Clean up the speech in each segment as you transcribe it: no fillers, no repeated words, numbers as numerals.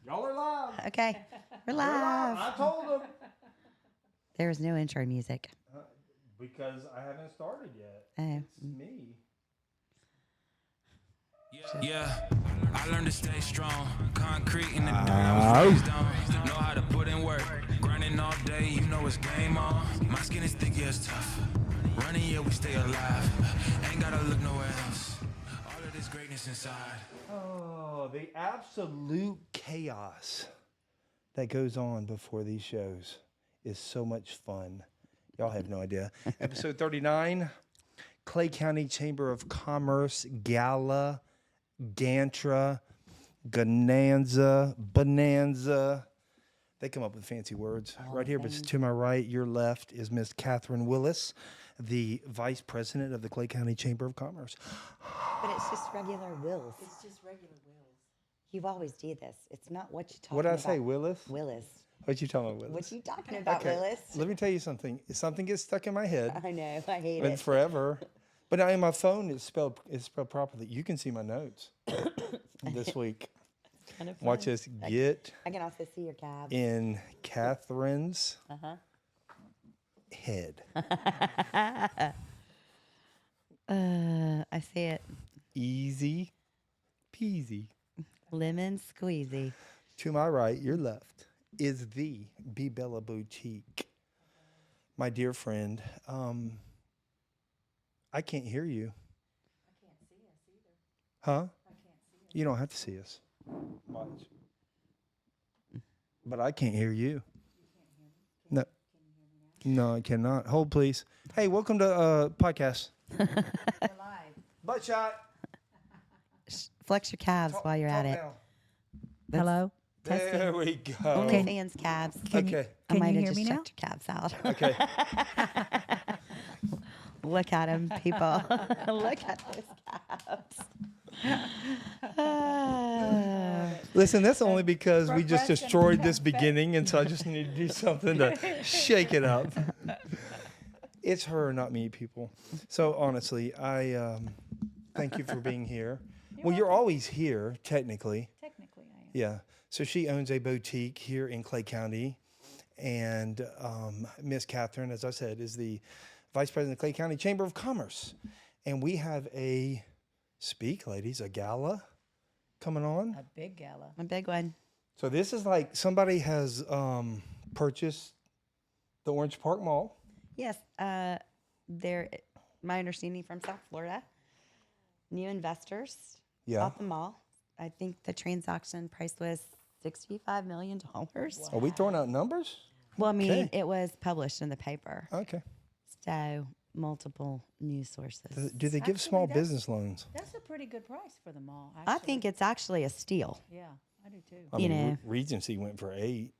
Y'all are live. Okay, we're We're live. live. I told them. There was no intro music. Because I haven't started yet. Oh. It's me. Yeah, I learned to stay strong. Concrete in the dirt, I was raised on. Know how to put in work. Grinding all day, you know it's game on. My skin is thick, yeah, it's tough. Running, yeah, we stay alive. Ain't gotta look nowhere else. All of this greatness inside. Oh, the absolute chaos that goes on before these shows is so much fun. Y'all have no idea. Episode 39, Clay County Chamber of Commerce, Gala, Gantra, Bonanza. They come up with fancy words. Right here, but to my right, your left, is Miss Katherine Willis, the Vice President of the Clay County Chamber of Commerce. But it's just regular Wills. It's just regular Wills. You've always do this. It's not what you're talking What did I about. say, Willis? Willis. What you talking about, Willis? What you talking about, Willis? Let me tell you something. If something gets stuck in my head, I know. I hate and it. forever. But now in my phone, it's spelled properly. You can see my notes this week. Kind of Watch fun. us get I can also see your calves. in Catherine's head. I see it. Easy peasy. Lemon squeezy. To my right, your left, is the Be Bella Boutique. My dear friend, I can't hear you. I can't see us either. Huh? I can't see us. You don't have to see us. Watch. But I can't hear you. No. No, I cannot. Hold, please. Hey, welcome to podcast. We're live. Butt shot. Flex your calves while you're at it. That's Hello. There we go. OnlyFans calves. Okay. I Can might you have hear just me now? checked your calves out. Okay. Look at them, people. Look at those calves. Listen, that's only because we just Brett's gonna destroyed come this back. beginning, and so I just need to do something to shake it up. It's her, not me, people. So honestly, I thank you for being here. Well, you're always here, technically. Technically, I am. Yeah. So she owns a boutique here in Clay County, and Miss Katherine, as I said, is the Vice President of Clay County Chamber of Commerce, and we have a gala coming on. A big gala. A big one. So this is like somebody has purchased the Orange Park Mall. Yes, they're my understanding from South Florida. New investors Yeah. bought the mall. I think the transaction price was $65 million. Are we throwing out numbers? Well, I mean, Okay. it was published in the paper, Okay. so multiple news sources. Do they give Actually, small that's- business loans? That's a pretty good price for the mall. Actually. I think it's actually a steal. Yeah, I do too. I You mean, know. Regency went for 8.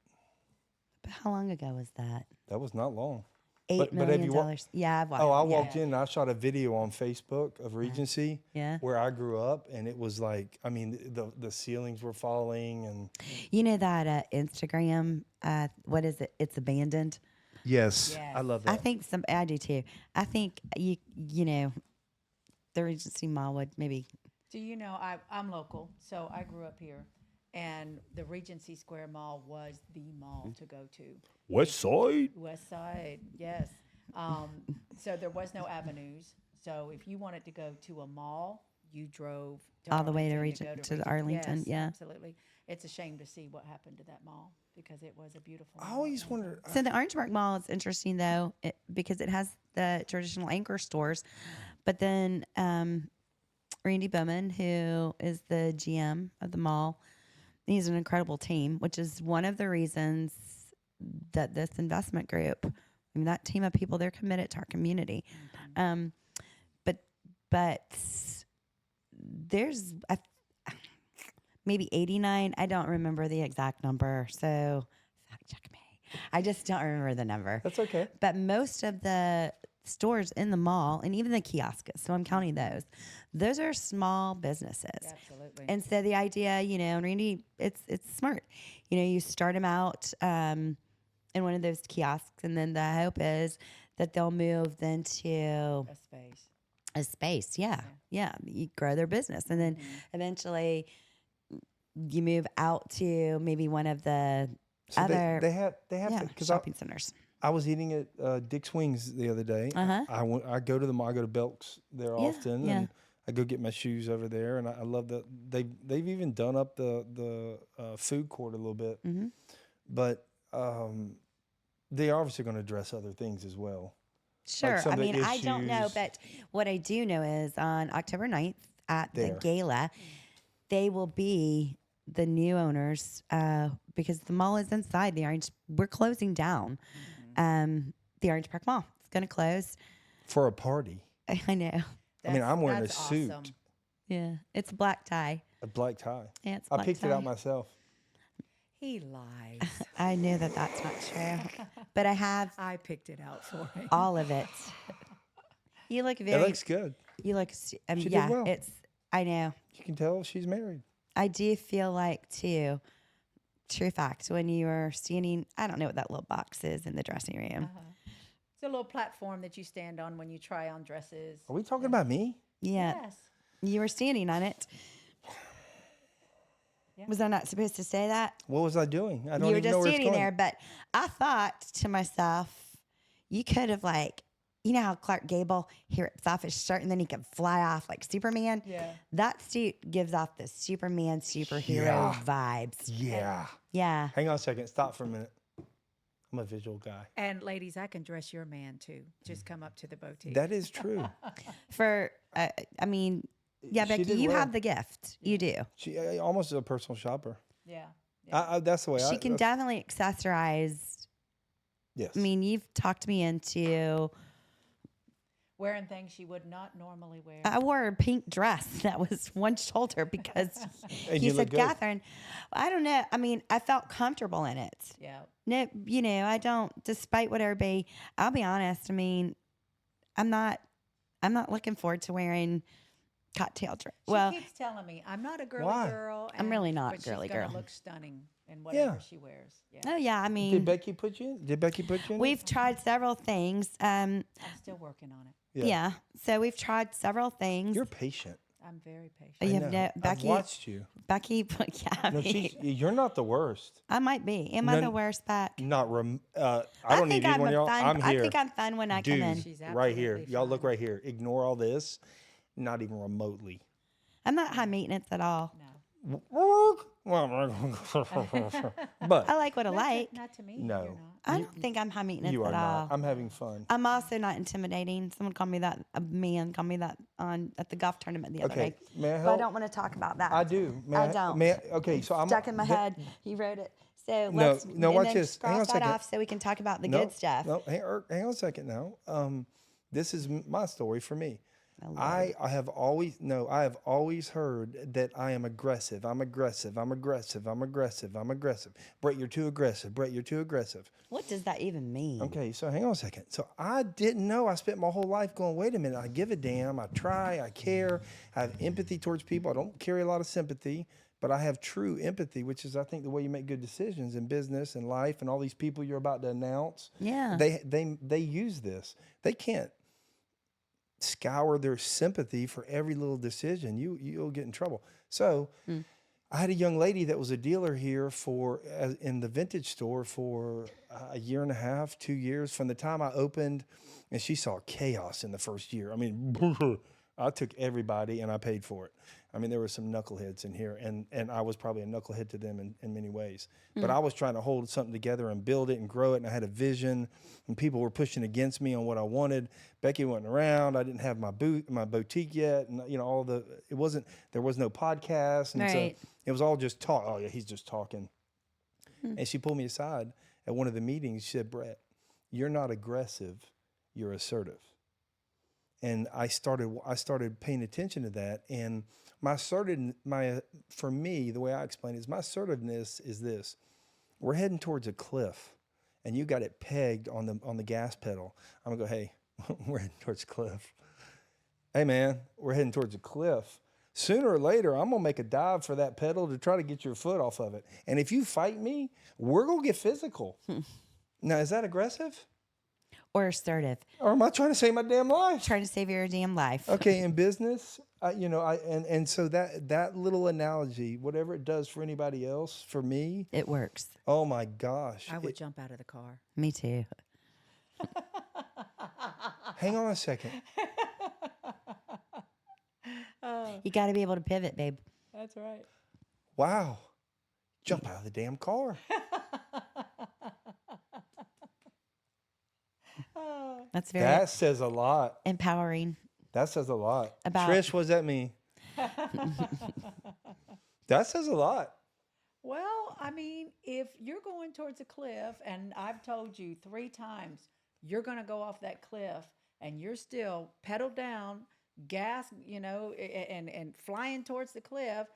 But how long ago was that? That was not long. $8 But have million you dollars. Yeah, I've watched. Oh, I yeah. walked in and I shot a video on Facebook of Regency Yeah. where I grew up, and it was like, I mean, the ceilings were falling, and You know that Instagram? What is it? It's abandoned. yes, Yes. I love that. I think I do too. I think you know, the Regency Mall would maybe. Do you know, I'm local, so I grew up here. And the Regency Square Mall was the mall to go to. West Side. West Side, yes. So there was no avenues. So if you wanted to go to a mall, you drove to All the way to Arlington Regent- go to the Arlington, Yes, yeah. absolutely. It's a shame to see what happened to that mall because it was a beautiful I mall. always wondered. So the Orange Park Mall is interesting though, because it has the traditional anchor stores, but then Randy Bowman, who is the GM of the mall, he's an incredible team, which is one of the reasons that this investment group, I mean, that team of people, they're committed to our community. But there's maybe 89. I don't remember the exact number, so fact check me. I just don't remember the number. That's okay. But most of the stores in the mall and even the kiosks, so I'm counting those are small businesses. Absolutely. And so the idea, you know, and Randy, it's smart. You know, you start them out in one of those kiosks, and then the hope is that they'll move then to a space. a space. Yeah. You grow their business, and then eventually you move out to maybe one of the So other they have because shopping centers. I was eating at Dick's Wings the other day. Uh-huh. I go to the mall. I go to Belk's there often, yeah. and I go get my shoes over there. And I love that they've even done up the food court a little bit, but they obviously going to address other things as well. Sure. some I of the mean, I don't know, issues. but what I do know is on October 9th at the There. Gala, they will be the new owners because the mall is inside the Orange. We're closing down the Orange Park Mall. It's going to close. For a party. I know. I mean, I'm wearing a that's suit, awesome. Yeah. It's a black tie. a black tie. Yeah, it's I black picked tie. it out myself. He lies. I knew that that's not true, but I have I picked it out for him. all of it. You look It very. looks good. You look. She did yeah. well. It's. I know. You can tell she's married. I do feel like too. True fact. When you were standing, I don't know what that little box is in the dressing room. It's a little platform that you stand on when you try on dresses. Are we talking about me? Yeah. Yes. You were standing on it. Yeah. Was I not supposed to say that? What was I doing? I don't You were even know just where it's standing going. there, but I thought to myself, you could have you know how Clark Gable, he rips off his shirt and then he can fly off like Superman? Yeah. That suit gives off the Superman superhero Yeah. vibes. Yeah. Yeah. Hang on a second. Stop for a minute. I'm a visual guy. And ladies, I can dress your man too. Just come up to the boutique. That is true. For, I mean, yeah, She Becky, did you well. have the gift. You do. She almost is a personal shopper. yeah. That's the way She can definitely accessorize. Yes. I mean, you've talked me into. Wearing things she would not normally wear. I wore a pink dress that was one shoulder because And he you said, look good. Catherine, I don't know. I mean, I felt comfortable in it. yeah. No, you know, I don't, despite what everybody, I'll be honest. I mean, I'm not looking forward to wearing cocktail dress. She Well, keeps telling me I'm not a girly Why? girl. I'm really not but a girly she's gonna girl. Look stunning in whatever Yeah. she wears. Yeah. oh yeah, I Did mean, Becky put you in? Did Becky put you in? we've tried several things. I'm still working on it. Yeah. So we've tried several things. You're patient. I'm very patient. You I have know. no, Becky. I've watched you. Becky, yeah, I No, mean, you're not the worst. I might be. Am I No, the worst back? I don't need think either one of y'all. fun. I'm here. I think I'm fun when I Dude, come in. She's right here. absolutely Y'all look fine. right here. Ignore all this. Not even remotely. I'm not high maintenance at all. No. But I like what I like. Not to me. No. You're not. I don't think I'm high maintenance you are at not. all. I'm having fun. I'm also not intimidating. Someone called me that. A man called me that at the golf tournament the other Okay, day. may I But I help? don't want to talk about that. I do. I don't. Okay, so I'm Stuck in my th- head. He wrote it. So No, let's no, and watch then this. Hang on a cross that second. off so we can talk about the No, good stuff. No, hang on a second now. This is my story for me. Oh, Lord. I have always heard that I am aggressive. I'm aggressive. I'm aggressive. I'm aggressive. I'm aggressive. Brett, you're too aggressive. Brett, you're too aggressive. What does that even mean? Okay, so hang on a second. So I didn't know. I spent my whole life going, wait a minute, I give a damn. I try. I care. I have empathy towards people. I don't carry a lot of sympathy, but I have true empathy, which is, I think, the way you make good decisions in business and life. And all these people you're about to announce, Yeah. they use this. They can't scour their sympathy for every little decision. You'll get in trouble. So I had a young lady that was a dealer here in the vintage store for a year and a half, 2 years from the time I opened, and she saw chaos in the first year. I mean, I took everybody and I paid for it. I mean, there were some knuckleheads in here, and I was probably a knucklehead to them in many ways. But I was trying to hold something together and build it and grow it, and I had a vision, and people were pushing against me on what I wanted. Becky wasn't around. I didn't have my boutique yet, and there was no podcast, and Right. so it was all just talk. Oh yeah, he's just talking. And she pulled me aside at one of the meetings. She said, "Brett, you're not aggressive. You're assertive." And I started paying attention to that. And for me, the way I explain it is my assertiveness is this: we're heading towards a cliff, and you got it pegged on the gas pedal. I'm gonna go, hey, we're heading towards a cliff. Hey man, we're heading towards a cliff. Sooner or later, I'm gonna make a dive for that pedal to try to get your foot off of it. And if you fight me, we're gonna get physical. Now, is that aggressive? Or assertive. Or am I trying to save my damn life? Trying to save your damn life. Okay, in business, And so that little analogy, whatever it does for anybody else, for me, It works. oh my gosh. I would jump out of the car. Me too. Hang on a second. You got to be able to pivot, babe. That's right. Wow. Jump out of the damn car. That's very That says a lot. empowering. That says a lot. About- Trish, what does that mean? That says a lot. Well, I mean, if you're going towards a cliff, and I've told you 3 times you're going to go off that cliff, and you're still pedal down, gas, and flying towards the cliff,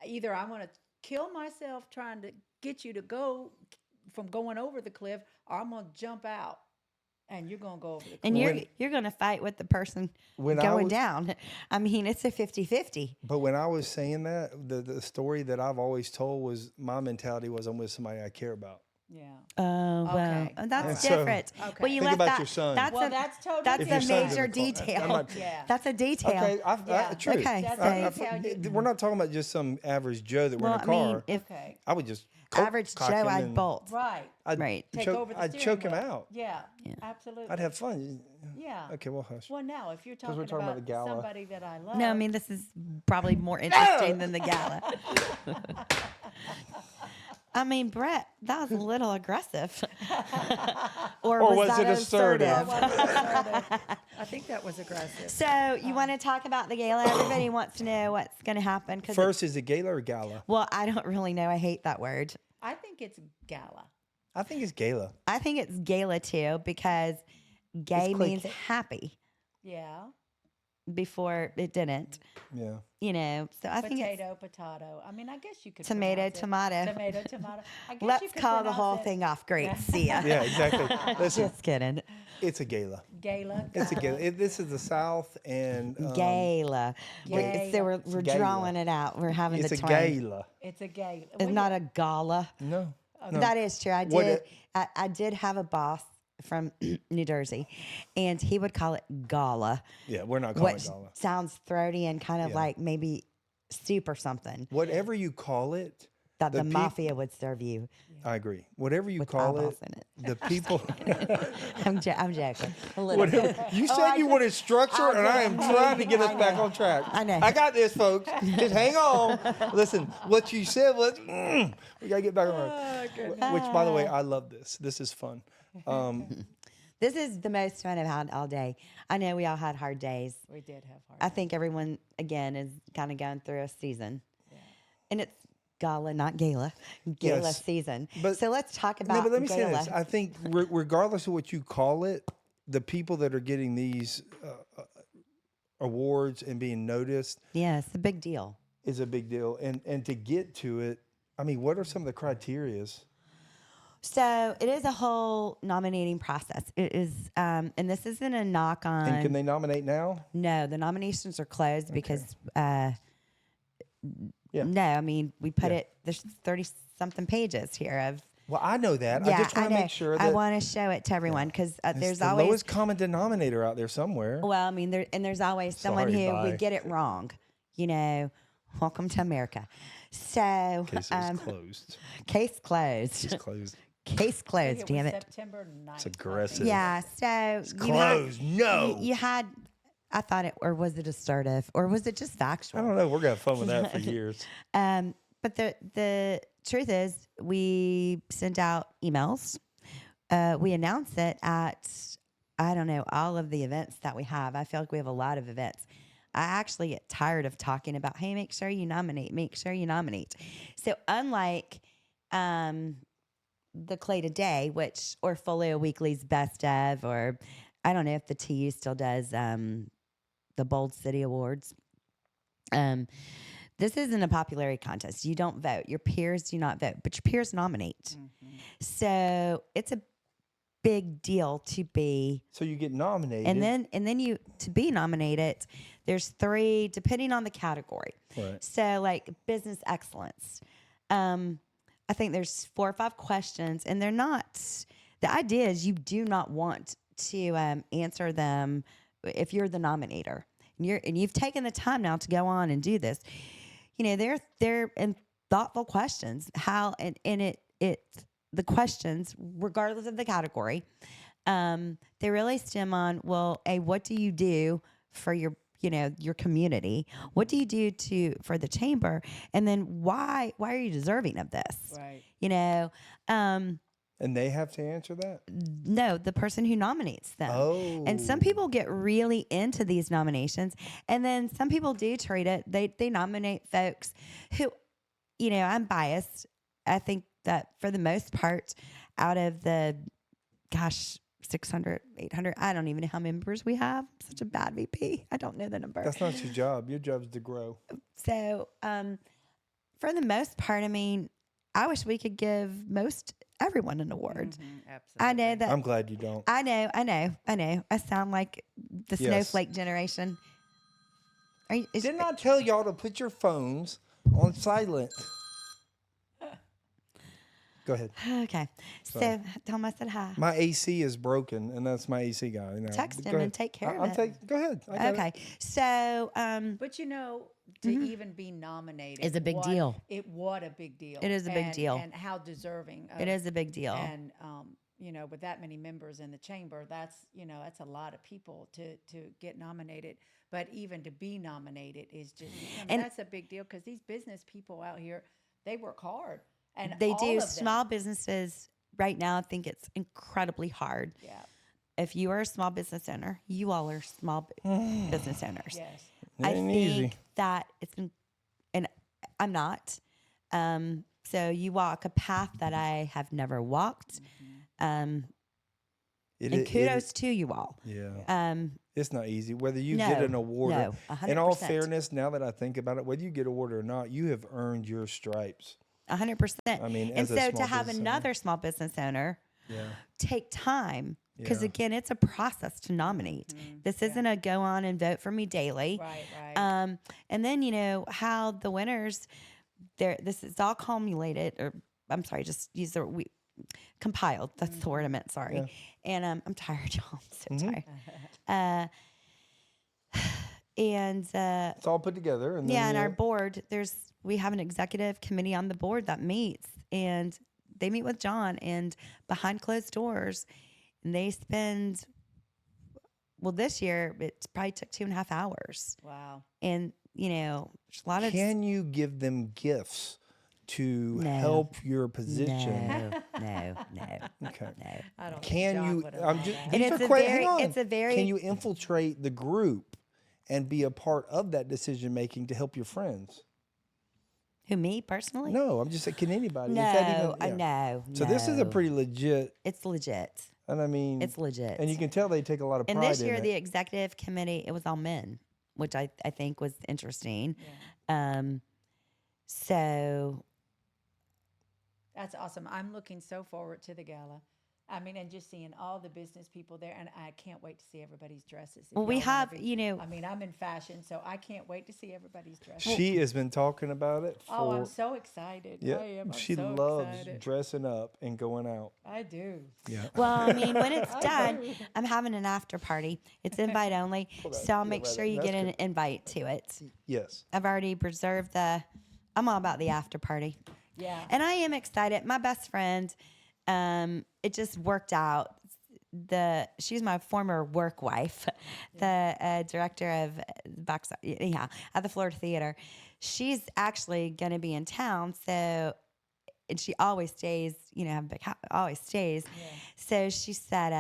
either I'm going to kill myself trying to get you to go from going over the cliff, or I'm going to jump out, and you're going to go over the cliff. And you're going to fight with the person When I going was- down. I mean, it's a 50-50. But when I was saying that, the story that I've always told was my mentality was I'm with somebody I care about. Yeah. Oh, well, Okay. that's And so- different. Okay. Well, you Think left about that. your son. That's Well, a, that's totally that's If a your son's in major the car, I'm detail. not- Yeah. That's a detail. Okay, Yeah. true. Okay, That's so- a detail. We're not talking about just some average Joe that Well, were in a I car. mean, if Okay. I would just average Joe, cock him I'd and bolt. Right. I'd Right. Take choke, over the I'd steering choke him wheel. out. Yeah. Yeah. Absolutely. I'd have fun. Yeah. Okay, well, hush. Well, now, if you're 'Cause we're talking talking about about the gala. somebody that I love. No, I mean, this is probably more interesting than the gala. I mean, Brett, that was a little aggressive. or was that it assertive? I think that was aggressive. So you want to talk about the gala? Everybody wants to know what's going to happen. First, is it gala or gala? Well, I don't really know. I hate that word. I think it's gala. I think it's gala. I think it's gala too because gay It's like- means happy Yeah. before it didn't. Yeah. So I think it's Potato. I mean, I guess you could. tomato, pronounce it. tomato. Tomato, tomato. I guess you Let's could call the pronounce whole it thing off. Great. See ya. Yeah, exactly. Listen, Just kidding. it's a gala. Gala. It's a gala. This is the South, and Gala. Gala. So we're gala. drawing it out. We're having it's the a twang. gala. It's a gala. It's not a gala. No. no. That is true. I What did. it- I did have a boss from New Jersey, and he would call it gala, Yeah, we're not calling which it gala. sounds throaty and kind of Yeah. like maybe soup or something Whatever you call it, that the, the peop- mafia would serve you I agree. Whatever you with call eyeballs it, in it. the people. I'm joking. A little Whatever. bit. You said I you just- wanted structure, and I am trying to get us back on track. I know. I got this, folks. Just hang on. Listen, what you said was, we got to get back on track. Which, by the way, I love this. This is fun. This is the most fun I've had all day. I know we all had hard days. We did have hard. I think everyone, again, is kind of going through a season. And it's gala, not gala. Gala Yes. season. But- So let's talk about No, but let me gala. say this. I think regardless of what you call it, the people that are getting these awards and being noticed Yeah, it's a big deal. is a big deal. And to get to it, I mean, what are some of the criterias? So it is a whole nominating process. It is, and this isn't a knock on. And can they nominate now? No, the nominations are closed because. Yeah. No, I mean we put Yeah. it. There's 30-something pages here of. Well, I know that. Yeah, I just want to know. make sure that I want to show it to everyone because it's there's the always. lowest common denominator out there somewhere. Well, I mean, there's always someone Sorry, who bye. would get it wrong. Welcome to America. So, Case is closed. case closed. It's closed. Case I think closed. it Damn was it. September 9th. It's aggressive. Yeah. So It's you had- closed. No. You had. I thought it, or was it assertive, or was it just factual? I don't know. We're gonna have fun with that for years. But the truth is, we send out emails. We announce it at, I don't know, all of the events that we have. I feel like we have a lot of events. I actually get tired of talking about, hey, make sure you nominate, make sure you nominate. So unlike the Clay Today, or Folio Weekly's Best of, or I don't know if the TU still does the Bold City Awards. This isn't a popularity contest. You don't vote. Your peers do not vote, but your peers nominate. So it's a big deal to be. So you get nominated, And then you to be nominated, there's 3 depending on the category. Right. So like business excellence. I think there's 4 or 5 questions, and they're not. The idea is you do not want to answer them if you're the nominator. you've taken the time now to go on and do this. They're in thoughtful questions. How and it's the questions, regardless of the category, they really stem on, well, what do you do for your community? What do you do for the chamber? And then why are you deserving of this? Right. And they have to answer that? No, the person who nominates them. Oh. And some people get really into these nominations, and then some people do treat it. They nominate folks who, I'm biased. I think that for the most part, out of the, 600, 800, I don't even know how many members we have. I'm such a bad VP. I don't know the number. That's not your job. Your job is to grow. So, for the most part, I mean, I wish we could give everyone an award. Absolutely. I know that. I'm glad you don't. I know. I sound like the Yes. snowflake generation. Didn't I tell y'all to put your phones on silent? Go ahead. Okay. Sorry. So tell him I said hi. My AC is broken, and that's my AC guy. Text Go him ahead. and take care of it. Go ahead. I got Okay. it. So But to even be nominated Is a big deal. What a big deal. It is a big deal. And how deserving. it is a big deal. And with that many members in the chamber, that's a lot of people to get nominated. But even to be nominated is just, And- that's a big deal, because these business people out here, they work hard. And They all do. of them- Small businesses right now, I think it's incredibly hard. Yeah. If you are a small business owner, you all are small business owners. Yes. It I ain't think easy. that and I'm not. So you walk a path that I have never walked. And kudos to you all. Yeah. It's not easy. Whether you get an award, no, 100%. in all fairness, now that I think about it, whether you get an award or not, you have earned your stripes. 100%. I mean, and as a so small to have business owner. another small business owner Yeah. take time, because Yeah. again, it's a process to nominate. This isn't a go on and vote for me daily. Right. And then how the winners, this is all cumulated, or I'm sorry, just use the compiled. That's the word I meant. Sorry. Yeah. And I'm tired, y'all. I'm so Mhm. tired. And It's all put together. And then, yeah, and our board, we have an executive committee on the board that meets, and they meet with John, and behind closed doors, and they spend, this year it probably took 2.5 hours. Wow. And there's a lot of Can you give them gifts to No. help your position? no. Okay. No. I don't think Can John you? would I'm allow just. that. And these it's are a hang very- on. it's a very- Can you infiltrate the group and be a part of that decision making to help your friends? Who, me personally? No, I'm just saying. Can anybody? Is No, that even, no. So this is a pretty legit. It's legit. And I mean, It's legit. And you can tell they take a lot of pride And this in year, it. the executive committee, it was all men, which I think was interesting. So That's awesome. I'm looking so forward to the gala. I mean, and just seeing all the business people there, and I can't wait to see everybody's dresses. If Well, we y'all wanna have, be- I mean, I'm in fashion, so I can't wait to see everybody's dresses. She has been talking about it for. Oh, I'm so excited. yeah, I am. I'm she so loves excited. dressing up and going out. I do. Yeah. well, I mean, when it's I done, do. I'm having an after party. It's invite only, so I'll make sure you get an invite to it. Yes. I've already reserved I'm all about the after party. Yeah. And I am excited. My best friend, it just worked out. She's my former work wife, the director of at the Florida Theater. She's actually going to be in town, so, and she always stays, have a big house, always stays. Yeah. So she said,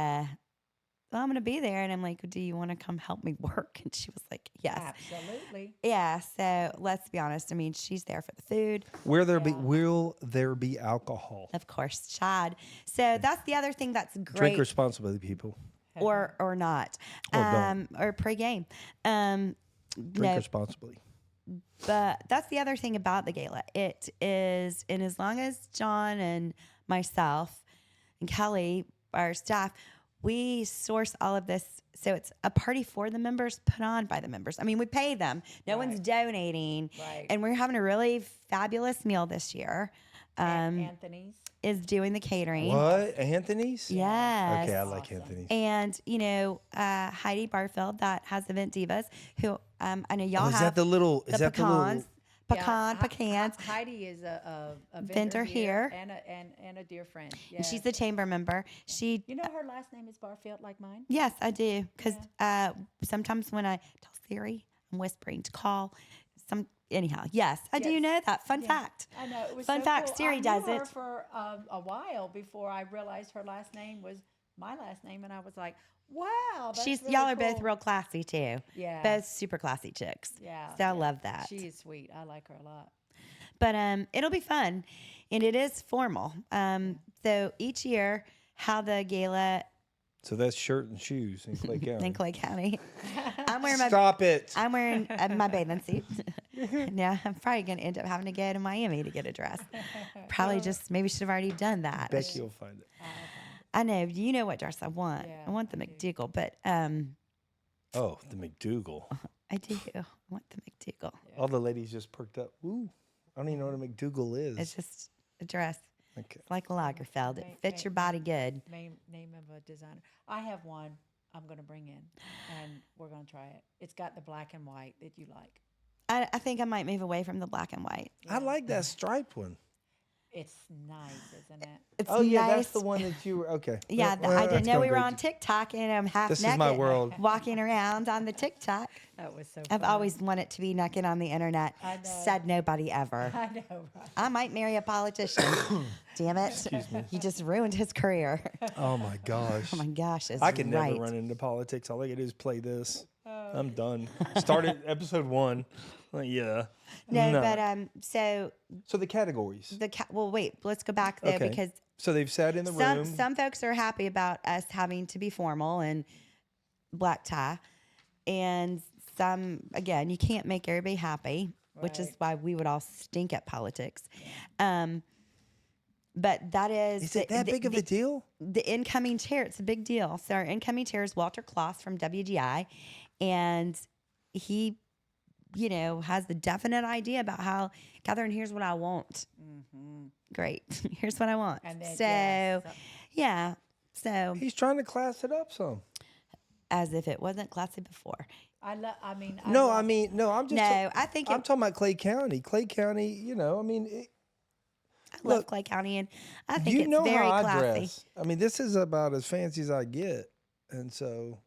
well, I'm going to be there. And I'm like, do you want to come help me work? And she was like, yes. Absolutely. Yeah. So let's be honest. I mean, she's there for the food. Will there be alcohol? Of course, Chad. So that's the other thing that's Drink great, responsibly, people. or not, Or don't. or pre-game. Drink No, responsibly. but that's the other thing about the gala. It is, and as long as John and myself and Kelly, our staff, we source all of this. So it's a party for the members, put on by the members. I mean, we pay them. No one's donating. Right. And we're having a really fabulous meal this year. Anthony's. is doing the catering. What? Anthony's? Yes. Okay, I like Anthony's. And Heidi Barfield, that has Event Divas, who I know y'all Oh, is have that the little? Is the that the pecans, little? pecans. Heidi is a Vendor here. and a dear friend. Yeah. And she's the chamber member. She, You know her last name is Barfield, like mine. yes, I do, because sometimes when I tell Siri, I'm whispering to call. Anyhow, yes, I do Yes. know that. Fun fact. I know it was Fun so fact. Cool. Siri I does knew her it. for a while before I realized her last name was my last name, and I was like, "Wow, that's really Y'all are both cool. real classy too. Yeah. Both super classy chicks. Yeah, So I love that. She is sweet. I like her a lot. But it'll be fun, and it is formal. So each year, how the gala So that's shirt and shoes in Clay County. in Clay County, I'm wearing Stop it. I'm wearing my bathing suit. Now I'm probably gonna end up having to go to Miami to get a dress. Probably just maybe should have already done that. Becky will find it. I know you know what dress I want. Yeah, I want the I do. McDougal, but Oh, the McDougal. I do. I want the McDougal. All the ladies just perked up. Ooh, I don't even know what a McDougal is. It's just a dress. Okay. It's like a Lagerfeld. It fits your body good. Name of a designer. I have one. I'm going to bring in, and we're going to try it. It's got the black and white that you like. I think I might move away from the black and white. I like that striped one. It's nice, isn't it? It's Oh yeah, nice. that's the one that you were. Okay. Yeah, Well, I that's didn't know going we were great. on TikTok, and I'm half This is naked my world. walking around on the TikTok. That was so. I've fun. always wanted to be naked on the internet. I know. Said nobody ever. I know, right? I might marry a politician. Damn it. Excuse me. You just ruined his career. Oh my gosh. Oh my gosh. It's I can right. never run into politics. All I can do is play this. Oh. I'm done. Started episode 1. Like, yeah. No, but so So the categories. well, wait, let's go back though Okay. because So they've sat in the room. some folks are happy about us having to be formal and black tie, and some again you can't make everybody happy, which is Right. why we would all stink at politics. But that Is it that big of a deal? The incoming chair, it's a big deal. So our incoming chair is Walter Kloss from WGI, and he, has the definite idea about how, Catherine, here's what I want. Great. Here's what I want. And then, so, yes. yeah. So He's trying to class it up some. as if it wasn't classy before. No, No, I'm just. No, I think I'm talking about Clay County. Clay County, I love look, Clay County, and I think you it's know very how I classy. dress. I mean, this is about as fancy as I get, and so,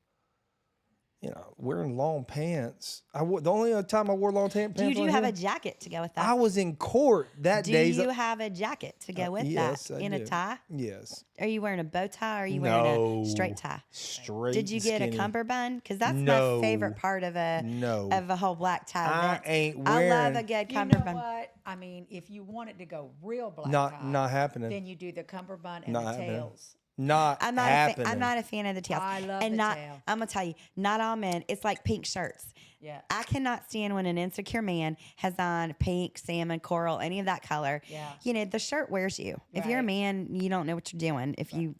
wearing long pants. The only time I wore long pants. Do you on have here, a jacket to go with that? I was in court that Do day. you have a jacket to go with yes, that I in do. a tie? Yes. Are you wearing a bow tie or are you wearing a No. straight tie? Straight. Did you and get a skinny. cummerbund? Because that's No. my favorite part of a No. whole black tie I event. ain't I love wearing- a good You know cummerbund. what? I mean, if you wanted to go real black tie, Not happening. then you do the cummerbund and Not the happening. tails. Not I'm not happening. I'm not a fan of the tails. I love and the not tail. I'm gonna tell you, not all men. It's like pink shirts. Yeah. I cannot stand when an insecure man has on pink, salmon, coral, any of that color. Yeah. The shirt wears you. If you're a Right. man, you don't know what you're doing. If you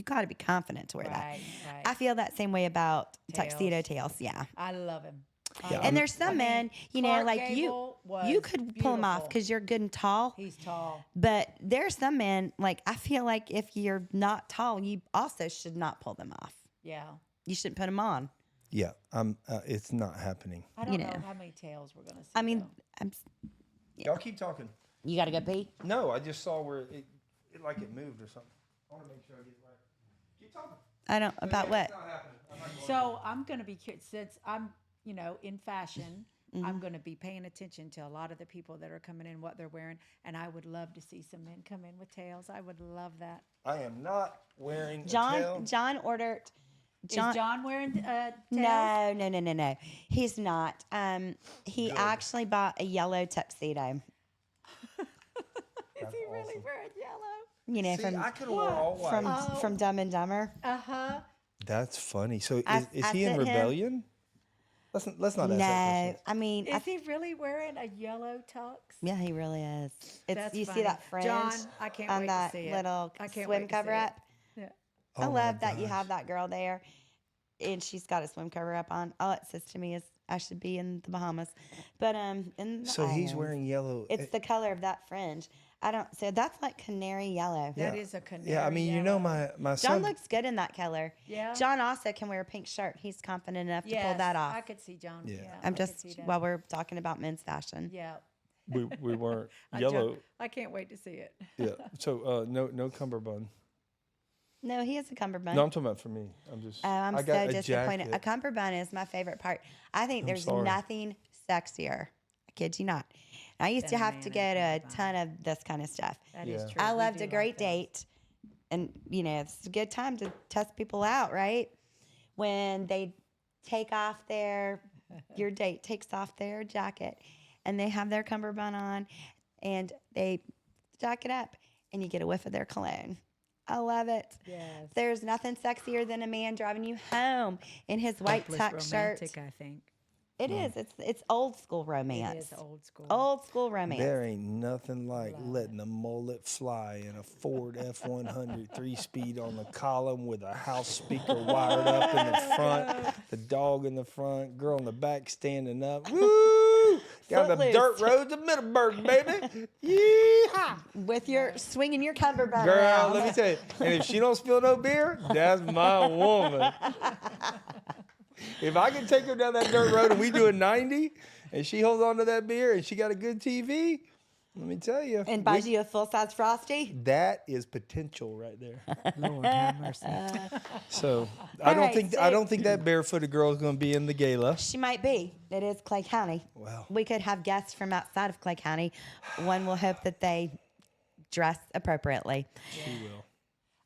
got to be confident to wear that. Right. I feel that same way about Tails. tuxedo tails. Yeah. I love him. Yeah, And there's some men, Clark like Gable was you could pull them off beautiful. because you're good and tall. He's tall. But there's some men, like I feel like if you're not tall, you also should not pull them off. Yeah. You shouldn't put them on. Yeah. It's not happening. I don't know. know how many tails we're gonna see. I mean, though. Y'all keep talking. you got to go pee. No, I just saw where it like it moved or something. I want to make sure I get it right. Keep talking. I don't about what. It's not happening. I'm not going So I'm gonna be since I'm in fashion. Mm-hmm. I'm going to be paying attention to a lot of the people that are coming in, what they're wearing, and I would love to see some men come in with tails. I would love that. I am not wearing a tail. John ordered. Is John wearing tails? No. He's not. He actually bought a yellow tuxedo. Is he really wearing yellow? See, I could have worn all white. from Dumb and Dumber. That's funny. So I is he in sent him- rebellion? Let's not ask that No, question. I mean, Is he really wearing a yellow tux? yeah, he really is. It's That's you funny. see that fringe John, I can't on wait that to see it. little I can't swim wait to see cover it. up. Yeah. I Oh my love that you gosh. have that girl there, and she's got a swim cover up on. All it says to me is I should be in the Bahamas, but in the So he's islands. wearing yellow. It's the color of that fringe. I don't. So that's like canary yellow. That is a canary. Yeah, I mean, you know, yellow. my John son. looks good in that color. Yeah. John also can wear a pink shirt. He's confident enough to pull that off. I could see John. Yeah. Yeah, I'm I could just see that. while we're talking about men's fashion. Yeah. we weren't I yellow. I can't wait to see it. Yeah. So no cummerbund. No, he has a cummerbund. No, I'm talking about for me. I'm just. I'm I got so a disappointed. jacket. A cummerbund is my favorite part. I think there's sorry. nothing sexier. I kid you not. I used to Than a have to man go in to a a cummerbund. ton of this kind of stuff. That is Yeah. true. I We loved do a like great those. date. And, it's a good time to test people out, right? When they take off your date takes off their jacket and they have their cummerbund on and they jack it up and you get a whiff of their cologne. I love it. Yes. There's nothing sexier than a man driving you home in his white Hopeless tuck shirt. romantic, I think. It is. It's old school romance. It is old school. Old school romance. There ain't nothing like letting a mullet fly in a Ford F-100 3-speed on the column with a house speaker wired up in the front, the dog in the front, girl in the back standing up. Woo! Got the Footloose. dirt roads of Middleburg, baby. Yeehaw! With your swinging your cummerbund Girl, around. let me tell you. And if she don't spill no beer, that's my woman. If I can take her down that dirt road and we do a 90, and she holds on to that beer and she got a good TV, let me tell you. And buys you a full size Frosty. That is potential right there. Lord have mercy. So I All don't right, think so- I don't think that barefooted girl is going to be in the gala. She might be. It is Clay County. Well. We could have guests from outside of Clay County. One will hope that they dress appropriately. She will.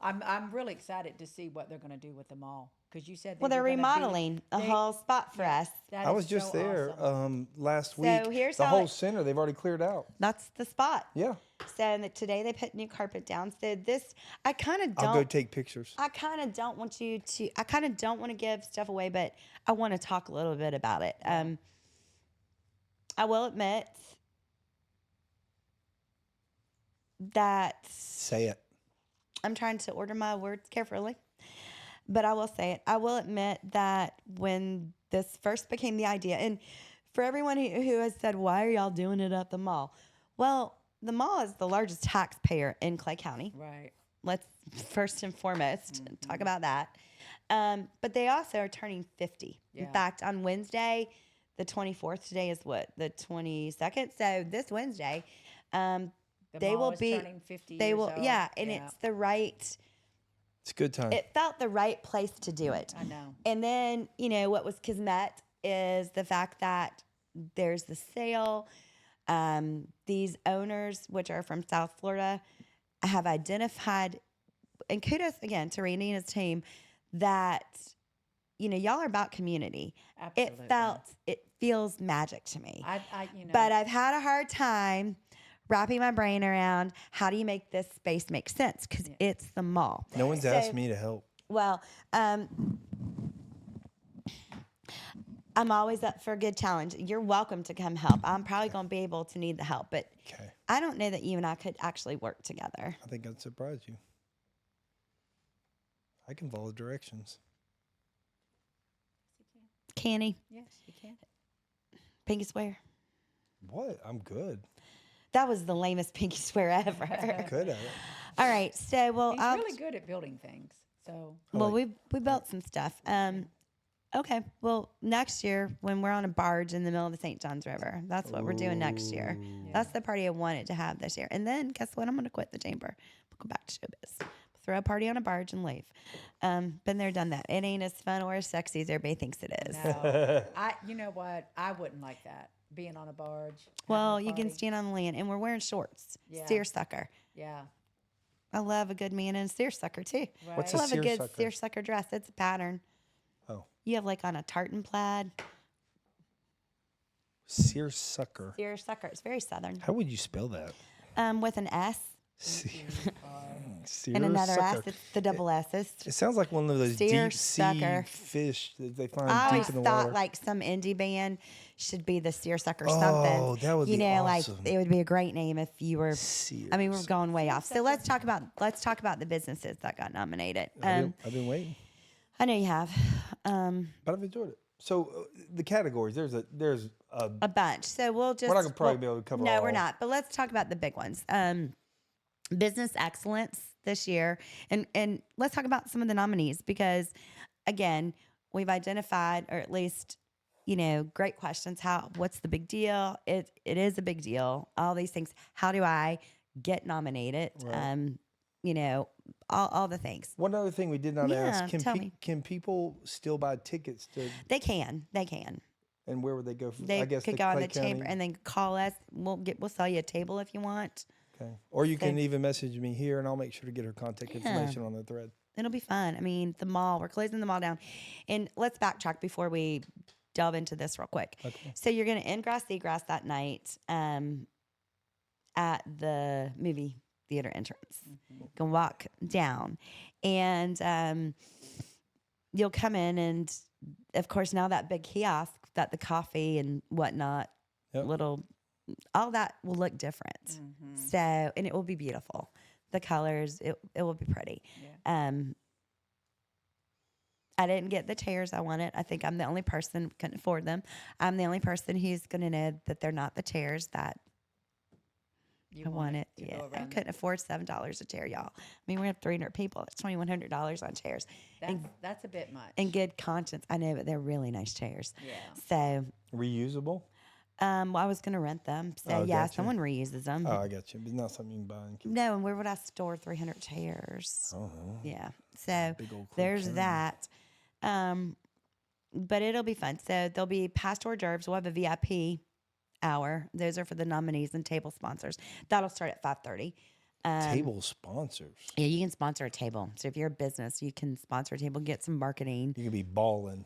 I'm really excited to see what they're going to do with the mall because you said Well, they're were gonna be- remodeling a they- whole spot for us. that I is was just so there awesome. last So week. here's the how whole it- center they've already cleared out. That's the spot. Yeah, So today they put new carpet down. So this, I kind of I'll go don't. take pictures. I kind of don't want you to. I kind of don't want to give stuff away, but I want to talk a little bit about it. I will admit that Say it. I'm trying to order my words carefully, but I will say it. I will admit that when this first became the idea, and for everyone who has said, why are y'all doing it at the mall? Well, the mall is the largest taxpayer in Clay County. Right. Let's first and foremost talk about that. But they also are turning 50. Yeah. In fact, on Wednesday, the 24th, today is what? The 22nd. So this Wednesday, The they mall will is be, turning 50 they years will, old. yeah. And it's the right, It's a good time. it felt the right place to do it. I know. And then, what was Kismet is the fact that there's the sale. These owners, which are from South Florida, have identified, and kudos again to Randy and his team, that, y'all are about community. Absolutely. It feels magic to me. I But I've had a hard time wrapping my brain around how do you make this space make sense? Because it's the mall. No one's So- asked me to help. Well, I'm always up for a good challenge. You're welcome to come help. I'm probably going to be able to need the help, but Okay. I don't know that you and I could actually work together. I think I'd surprise you. I can follow directions. Can he? Yes, you can. Pinky swear. What? I'm good. That was the lamest pinky swear ever. Good at it. All right. So, well, He's really good at building things. So well, we built some stuff. Okay. Well, next year when we're on a barge in the middle of the St. Johns River, that's what we're doing next year. That's the party I wanted to have this year. And then guess what? I'm going to quit the chamber. I'll go back to showbiz. Throw a party on a barge and leave. Been there, done that. It ain't as fun or as sexy as everybody thinks it is. no, you know what? I wouldn't like that being on a barge. Well, having a you can party. stand on the land, and we're wearing shorts. Yeah. Seersucker. Yeah. I love a good man in a seersucker too. What's I a love a good seersucker? seersucker dress. It's a pattern. Oh. You have like on a tartan plaid. Seersucker. Seersucker. It's very southern. How would you spell that? With an S Seersucker. and another S. It's the double S's. It sounds like one of those deep sea Seersucker. fish that they find I always deep in the thought water. like some indie band should be the Seersucker Oh, something. that would be like awesome. it would be a great name if you were. I mean, we're Sears. going way off. So let's talk about the businesses that got nominated. I've been waiting, I know you have but I've enjoyed it. So the categories, there's a a bunch. So we'll just We're not gonna probably be able to cover No, all. we're not. But let's talk about the big ones. business excellence this year. And let's talk about some of the nominees because, again, we've identified, or at least, great questions. What's the big deal? It is a big deal. All these things. How do I get nominated? Right. All the things. One other thing we did not Yeah, ask: tell me. can people still buy tickets to? They can. And where would they go? They I guess could to go on Clay the chamber County? and then call us. We'll sell you a table if you want. Okay. Or you can So- even message me here, and I'll make sure to get her contact information on the thread. It'll be fun. I mean, the mall, we're closing the mall down. And let's backtrack before we delve into this real quick. Okay. So you're going to end Grass Seagrass that night at the movie theater entrance. You can walk down. And you'll come in and, of course, now that big kiosk, that the coffee and whatnot, Yep. all that will look different. So, and it will be beautiful. The colors, it will be pretty. Yeah. I didn't get the chairs I wanted. I think I'm the only person, couldn't afford them. I'm the only person who's going to know that they're not the chairs that I wanted. to go Yeah, I around couldn't afford $7 a chair, y'all. I mean, we have 300 people. That's $2,100 on chairs. That's a bit much. In good conscience, I know, but they're really nice chairs. Yeah. So, Reusable? well, I was going to rent them. So, Oh, yeah, gotcha. someone reuses them. Oh, I got you. But it's not something you can buy and keep. No, and where would I store 300 chairs? Oh, Yeah. So big old there's County. that. But it'll be fun. So there'll be past hors d'oeuvres. We'll have a VIP hour. Those are for the nominees and table sponsors. That'll start at 5:30. Table sponsors. Yeah, you can sponsor a table. So if you're a business, you can sponsor a table, get some marketing. You could be balling.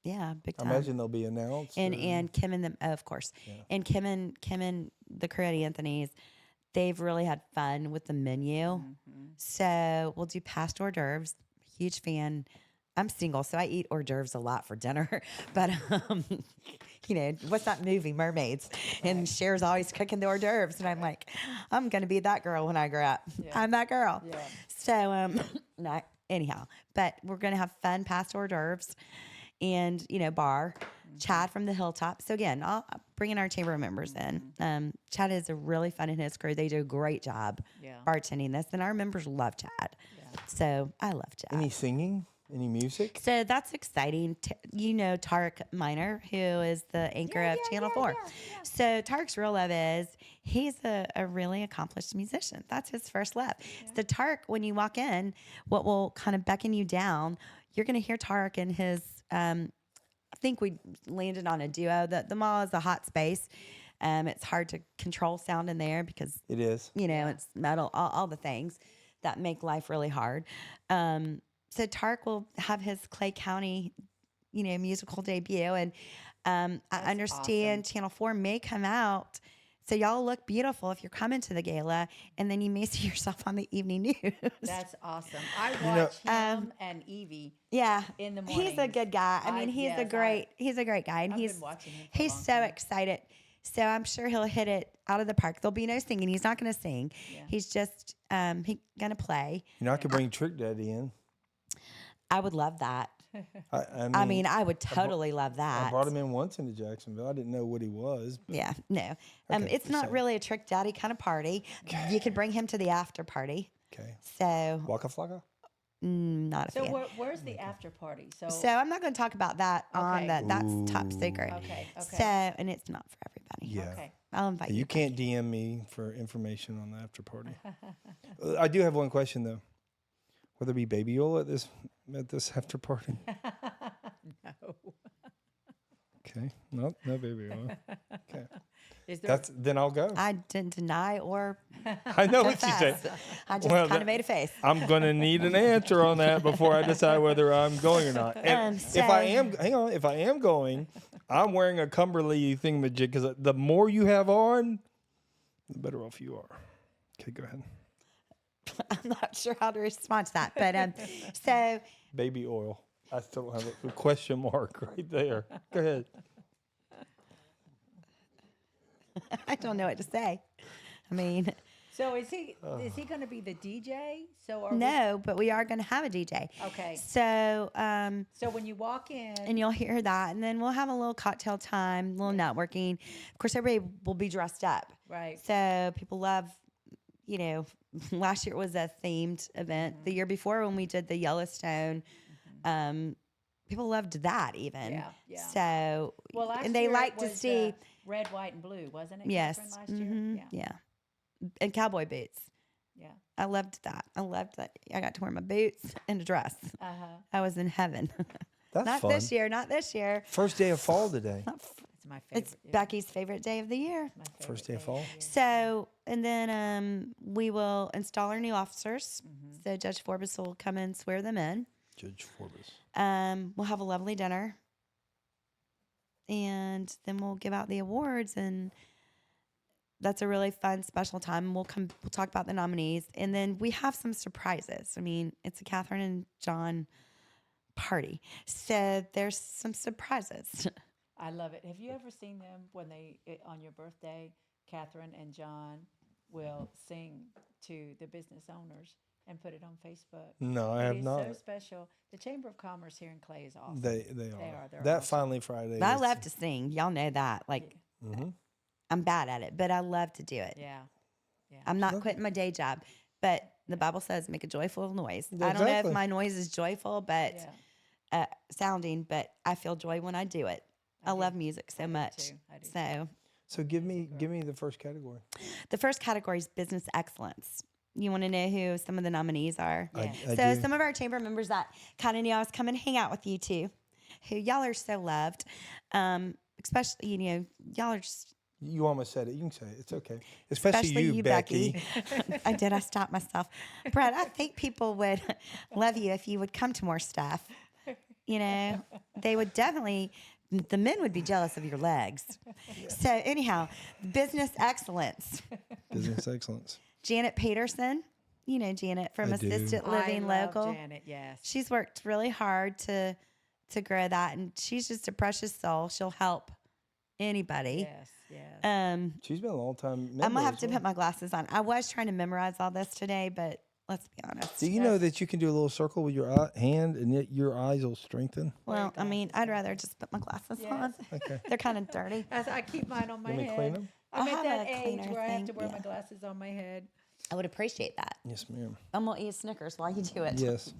Yeah, big I time. imagine they'll be announced. And Kim and them, of course. Yeah. And Kim and the crew at Anthony's, they've really had fun with the menu. So we'll do past hors d'oeuvres. Huge fan. I'm single, so I eat hors d'oeuvres a lot for dinner. But what's that movie, Mermaids? And Cher's always cooking the hors d'oeuvres, and I'm like, I'm gonna be that girl when I grow up. Yeah. I'm that girl. Yeah. So not anyhow, but we're gonna have fun past hors d'oeuvres, and bar. Chad from the Hilltop. So again, I'll bring in our chamber members in. Chad is a really fun in his crew. They do a great job Yeah. bartending this, and our members love Chad. Yeah. So I love Chad. Any singing? Any music? So that's exciting. Tarek Miner, who is the anchor of Channel 4. So Tarek's real love is he's a really accomplished musician. That's his first love. So Tarek, when you walk in, what will kind of beckon you down, you're going to hear Tarek in his, I think we landed on a duo. The mall is a hot space. It's hard to control sound in there because, It is. it's metal, all the things that make life really hard. So Tarek will have his Clay County, musical debut, and I understand Channel 4 may come out. So y'all look beautiful if you're coming to the gala, and then you may see yourself on the evening news. That's awesome. I watch him and Evie. Yeah, in the he's a mornings. good guy. I mean, he's a great guy, and I've he's been watching him for a he's long so time. excited. So I'm sure he'll hit it out of the park. There'll be no singing. He's not going to sing. Yeah. He's just he gonna play. I could bring Trick Daddy in. I would love that. I mean, I would totally love that. I brought him in once into Jacksonville. I didn't know what he was. But Yeah, no. Okay, It's not so- really a Trick Daddy kind of party. You could bring him to the after party. Okay. So, Waka Flocka? not a So fan. where's the after party? So I'm not going to talk about that on Okay. that. That's top secret. Okay. So, and it's not for everybody. Yeah. Okay. I'll invite you. You can't DM me for information on the after party. I do have one question though. Will there be baby oil at this after party? No. Okay. No baby oil. Okay. Is there? Then I'll go. I didn't deny or I know what you confess. say. I just Well, kind of made a face. I'm gonna need an answer on that before I decide whether I'm going or not. And if I am going, I'm wearing a Cumberly thingamajig because the more you have on, the better off you are. Okay, go ahead. I'm not sure how to respond to that, but so Baby oil. I still have a question mark right there. Go ahead. I don't know what to say. I mean, So is he going to be the DJ? So are no, but we are going to have a DJ. We, okay. So, So when you walk in, and you'll hear that, and then we'll have a little cocktail time, a little networking. Of course, everybody will be dressed up. right? So people love you know, last year was a themed event. The year before when we did the Yellowstone, people loved that even. Yeah, yeah. So, Well, last and they year it like to was, see, red, white, and blue, wasn't it? yes, Catherine, last year. yeah, and cowboy boots. Yeah. I loved that. I loved that. I got to wear my boots and a dress. I was in heaven. That's Not fun. this year. Not this year. First day of fall today. It's my favorite. It's Becky's favorite day of the year. My favorite First day of fall. So, and then we will install our new officers. So Judge Forbes will come and swear them in. Judge Forbes. We'll have a lovely dinner. And then we'll give out the awards, and that's a really fun, special time. We'll talk about the nominees, and then we have some surprises. I mean, it's a Katherine and John party, so there's some surprises. I love it. Have you ever seen them when on your birthday, Catherine and John will sing to the business owners and put it on Facebook? No, I It have is not. so special. The Chamber of Commerce here in Clay is awesome. They are. They're That awesome. Finally Friday. I is- love to sing. Y'all know that. Like, I'm bad at it, but I love to do it. Yeah. I'm not quitting my day job, but the Bible says make a joyful noise. Yeah, I don't know exactly. if my noise is joyful, but Yeah. sounding, but I feel joy when I do it. I love music so much. too. I do So So give me the first category. the first category is business excellence. You want to know who some of the nominees are? Yeah. I So do. some of our chamber members that kind of knew I was coming to hang out with you too, who y'all are so loved. Especially, y'all are just, You almost said it. You can say it. It's okay. Especially, you, Becky. I did. I stopped myself. Brett, I think people would love you if you would come to more stuff. They would definitely, the men would be jealous of your legs. So anyhow, business excellence. Business excellence. Janet Peterson, Janet from I do. Assisted Living I love Local. Janet, yes. She's worked really hard to grow that, and she's just a precious soul. She'll help anybody. Yes, yes. She's been a long time. I'm gonna have to put my glasses on. I was trying to memorize all this today, but let's be honest. Do you know that you can do a little circle with your hand and yet your eyes will strengthen? Well, I mean, I'd rather just put my glasses on. Okay. They're kind of dirty. I keep mine on my Let me head. clean them. I'm I'll at have that a age cleaner where I have to thing, wear my yeah. glasses on my head. I would appreciate that. Yes, ma'am. I'm gonna eat Snickers while you do it. Yes.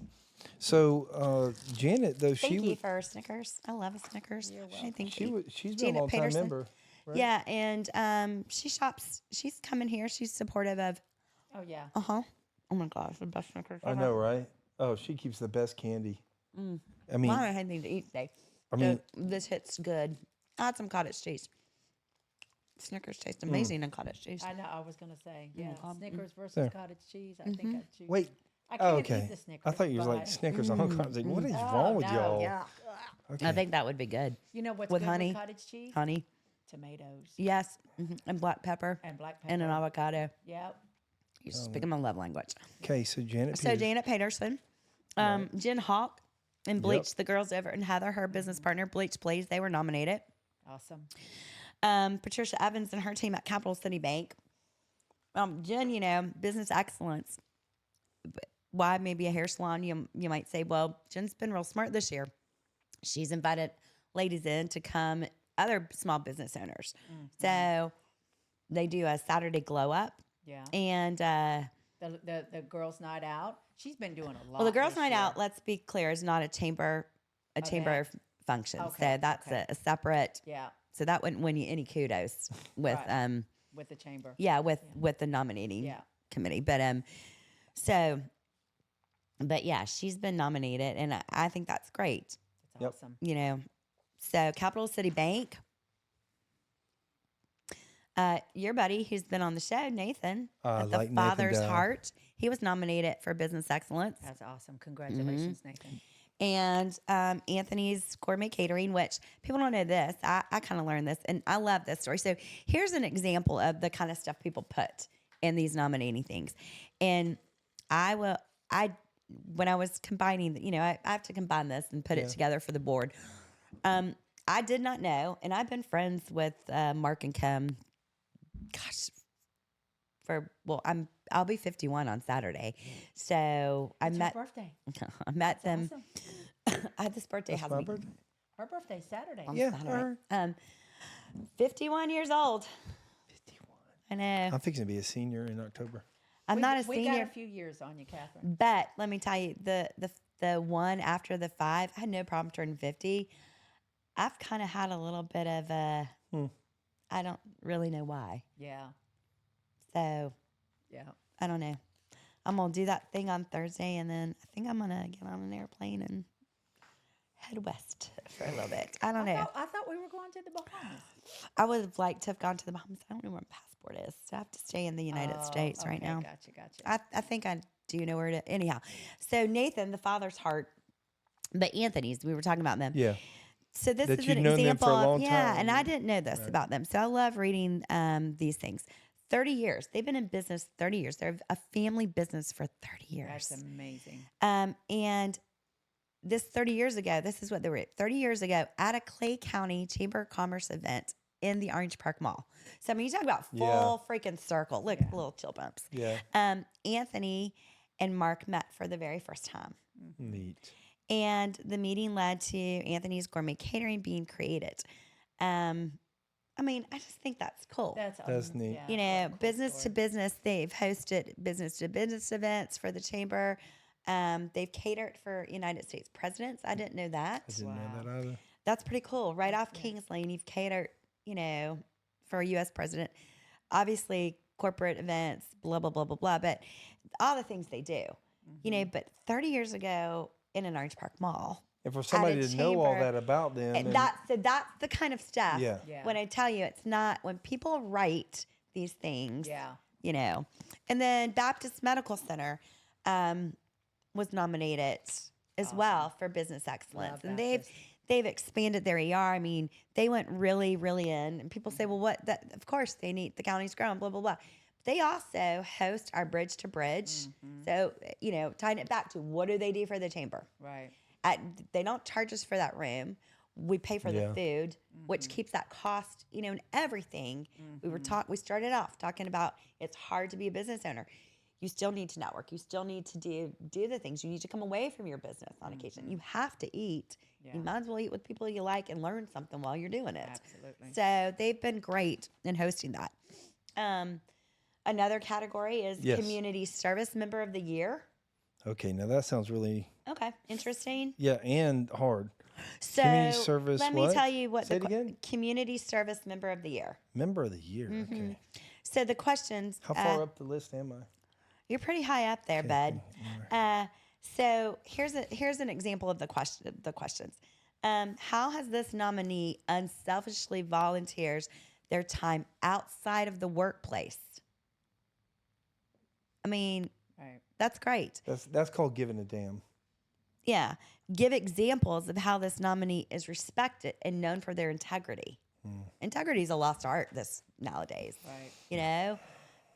So Janet, though, Thank she you was for Snickers. I love a Snickers. I think she's been Janet a long time Peterson. member. Right? Yeah, and she shops. She's coming here. She's supportive of. Oh, yeah. Oh my gosh, the best Snickers. I know, right? Oh, she keeps the best candy. I mean, Well, I don't have anything to eat today. I mean- this hits good. I had some cottage cheese. Snickers taste amazing in cottage cheese. I know. I was going to say, yeah. Okay. Snickers versus There. cottage cheese. I think I'd choose. wait. I Oh, can't okay. eat the Snickers. I thought you was like but- Snickers on I was like, what is wrong with no, y'all? yeah. Okay. I think that would be good. You know what's With good honey. with cottage cheese? Honey, Tomatoes yes, and black pepper and black pepper. and an avocado. Yep. You're speaking my love language. Okay, so Janet. So Peters- Janet Peterson, Jen Hawk, and Bleach, the girls over, and Heather, her business partner, Bleach Please, they were nominated. Awesome. Patricia Evans and her team at Capital City Bank. Jen, business excellence. Why maybe a hair salon? You might say, well, Jen's been real smart this year. She's invited ladies in to come, other small business owners. So they do a Saturday glow up. Yeah. And The girls' night out. She's been doing a lot. well, the girls' this night year. out, let's be clear, is not a chamber function. Okay, So that's okay. a separate. Yeah. So that wouldn't win you any kudos with Right. With the chamber. with the nominating Yeah. committee. But yeah, she's been nominated, and I think that's great. It's Yep. awesome. So Capital City Bank, your buddy who's been on the show, Nathan, at the like Nathan Father's Dowd. Heart, he was nominated for Business Excellence. That's awesome. Congratulations, Mm-hmm. Nathan. And Anthony's Gourmet Catering, which people don't know this. I kind of learned this, and I love this story. So here's an example of the kind of stuff people put in these nominating things. And when I was combining, I have to combine this and put it together for the board. I did not know, and I've been friends with Mark and Kim. Gosh, I'll be 51 on Saturday, so It's her birthday. I met them. Awesome. I had this birthday That's house my meeting birthday. Her birthday's Saturday. on Yeah, Saturday. 51 years old. 51. I know. I'm fixing to be a senior in October. I'm not a We senior. got a few years on you, Catherine. But let me tell you, the one after the 5, I had no problem turning 50. I've kind of had a little bit of a, I don't really know why. Yeah. So Yeah. I don't know. I'm going to do that thing on Thursday, and then I think I'm going to get on an airplane and head west for a little bit. I don't know. I thought we were going to the Bahamas. I would have liked to have gone to the Bahamas. I don't know where my passport is. So I have to stay in the United States right now. Gotcha. I think I do know where to. Anyhow, so Nathan, the father's heart, but Anthony's, we were talking about them. Yeah. So this That is you'd an known them example for a of, long yeah, time. and I didn't know this about them. So I love reading these things. 30 years. They've been in business 30 years. They're a family business for 30 years. That's amazing. And this 30 years ago, this is what they were 30 years ago at a Clay County Chamber of Commerce event in the Orange Park Mall. So I mean, you talk about full freaking circle. Look, little chill bumps. Yeah. Anthony and Mark met for the very first time. Neat. And the meeting led to Anthony's Gourmet Catering being created. I mean, I just think that's cool. That's neat. You know, business to business, they've hosted business to business events for the chamber. They've catered for United States presidents. I didn't know that. I didn't know that either. That's pretty cool. Right off Kings Lane, you've catered, you know, for a U.S. president. Obviously, corporate events, blah, blah, blah, blah, blah. But all the things they do, you know, but 30 years ago in an Orange Park Mall. And for somebody to know all chamber, that about them. and that's the kind of stuff. Yeah. When I tell you, it's not when people write these things. Yeah. You know, and then Baptist Medical Center was nominated as well for business excellence, and they've expanded their ER. I mean, they went really, really in. And people say, well, what? That of course they need the county's grown, blah blah blah. They also host our Bridge to Bridge. So you know, tying it back to what do they do for the chamber? Right. They don't charge us for that room. We pay for the food, which keeps that cost, you know, and everything. We started off talking about it's hard to be a business owner. You still need to network. You still need to do the things. You need to come away from your business on occasion. You have to eat. You might as well eat with people you like and learn something while you're doing it. Absolutely. So they've been great in hosting that. Another category is Community Service Member of the Year. Okay, now that sounds really Okay, interesting. and hard. So Community service. let me tell you what Say it again. Community Service Member of the Year. Member of the year. Okay. So the questions. How far up the list am I? You're pretty high up there, bud. So here's an example of the questions. How has this nominee unselfishly volunteers their time outside of the workplace? I mean, Right. that's great. That's called giving a damn. Yeah. Give examples of how this nominee is respected and known for their integrity. Integrity is a lost art nowadays. Right. You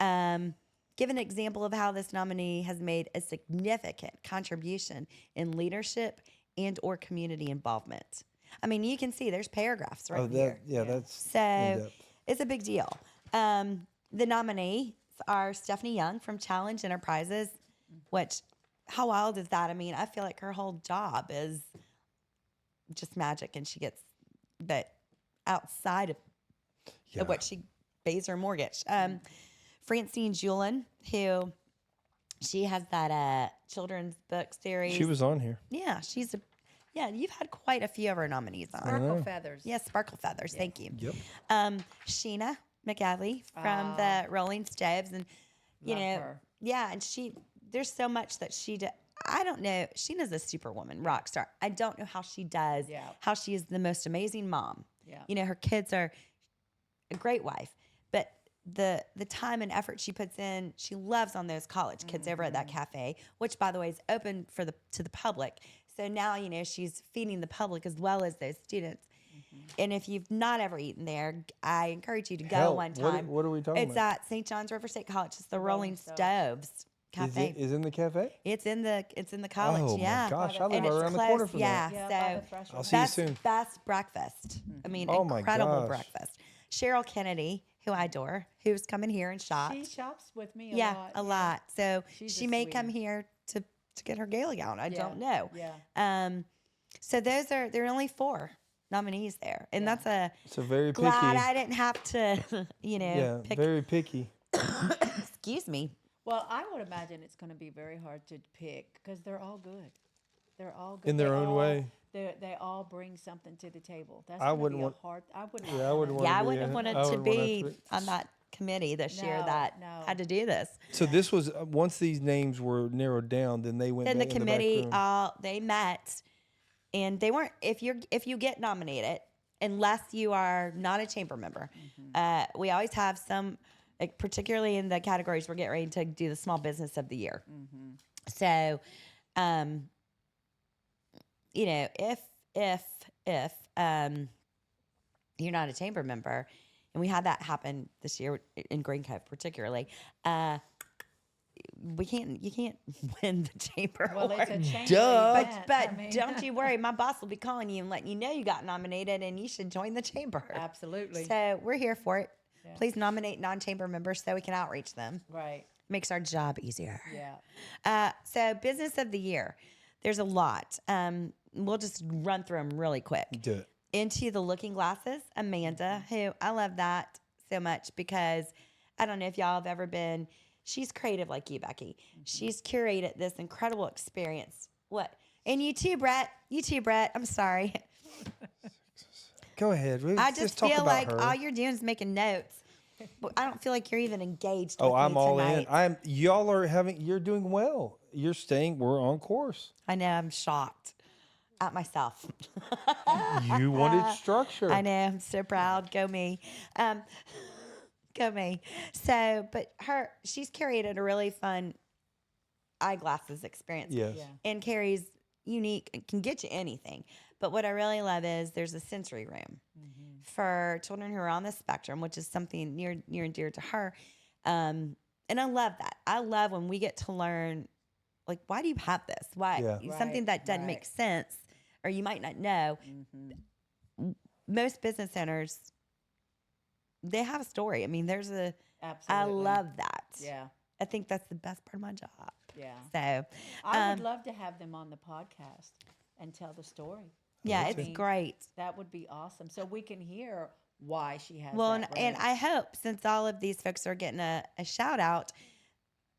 know? Give an example of how this nominee has made a significant contribution in leadership and or community involvement. I mean, you can see there's paragraphs right here. Yeah, that's So in-depth. it's a big deal. The nominees are Stephanie Young from Challenge Enterprises, which, how wild is that? I mean, I feel like her whole job is just magic, and she gets that outside of what she pays her mortgage. Francine Julin, who she has that children's book series. She was on here. Yeah, you've had quite a few of our nominees on. Sparkle feathers. Yes, Sparkle Feathers. Thank you. Yep. Sheena McAvey from the Rolling Stones, and you Love know, her. yeah, and there's so much that she does. I don't know. Sheena's a superwoman, rock star. I don't know how she does. Yeah. How she is the most amazing mom. Yeah. You know, her kids are a great wife, but the time and effort she puts in, she loves on those college kids over at that cafe, which by the way is open to the public. So now, you know, she's feeding the public as well as those students. And if you've not ever eaten there, I encourage you to go Hell, one time. What are we talking It's about? at St. John's River State College. It's the Rolling Rolling Stoves Cafe. Is in the cafe? It's in the college. Oh yeah. my gosh, I live And right it's around the close, corner from yeah. there. Yeah, by So the threshold. I'll see you soon. best breakfast. I mean, Oh my incredible gosh. breakfast. Cheryl Kennedy, who I adore, who's coming here and shop. She shops with me A lot. So She's she a may come sweetie. here to get her gala gown. I Yeah. don't know. Yeah. So there are only 4 nominees there, and that's So very picky. glad I didn't have to, Yeah, pick. very picky. Excuse me. Well, I would imagine it's going to be very hard to pick because they're all good. They're all good In their They own all- way. They all bring something to the table. That's I going to wouldn't be want- a hard. I wouldn't. Yeah, I wouldn't Yeah, I wanna be wouldn't have a- wanted I to wouldn't wanna be have to- on that committee this year No, that no. had to do this. So this was once these names were narrowed down, then they went Then back the in the back committee, room. they met, and they weren't. If you get nominated, unless you are not a chamber member, we always have some, like, particularly in the categories we're getting ready to do the small business of the year. So, you know, if you're not a chamber member, and we had that happen this year in Green Cove particularly, you can't win the chamber Well, it's a award. chamber Duh. event. But I mean, don't you worry, my boss will be calling you and letting you know you got nominated and you should join the chamber. Absolutely. So we're here for it. Yeah. Please nominate non-chamber members so we can outreach them. Right. Makes our job easier. Yeah. So business of the year, there's a lot. We'll just run through them really quick. Do it. Into the Looking Glasses, Amanda, who I love that so much because I don't know if y'all have ever been. She's creative like you, Becky. She's curated this incredible experience. What? And you too, Brett. You too, Brett. I'm sorry. Go ahead. I just talk feel about like her. all you're doing is making notes. But I don't feel like you're even engaged. Oh, with I'm me all tonight. in. Y'all are having. You're doing well. You're staying. We're on course. I know. I'm shocked at myself. You wanted structure. I know. I'm so proud. Go me. Go me. So, but she's curated a really fun eyeglasses experience. Yes. Yeah. And Carrie's unique, can get you anything. But what I really love is there's a sensory room for children who are on the spectrum, which is something near and dear to her. And I love that. I love when we get to learn, like, why do you have this? Why Yeah. something that doesn't make Right. sense, or you might not know. Most business owners, they have a story. I mean, there's a. Absolutely. I love that. Yeah. I think that's the best part of my job. Yeah. So, I would love to have them on the podcast and tell the story. yeah, I it's mean, great. That would be awesome. So we can hear why she has Well, that and range. I hope since all of these folks are getting a shout out,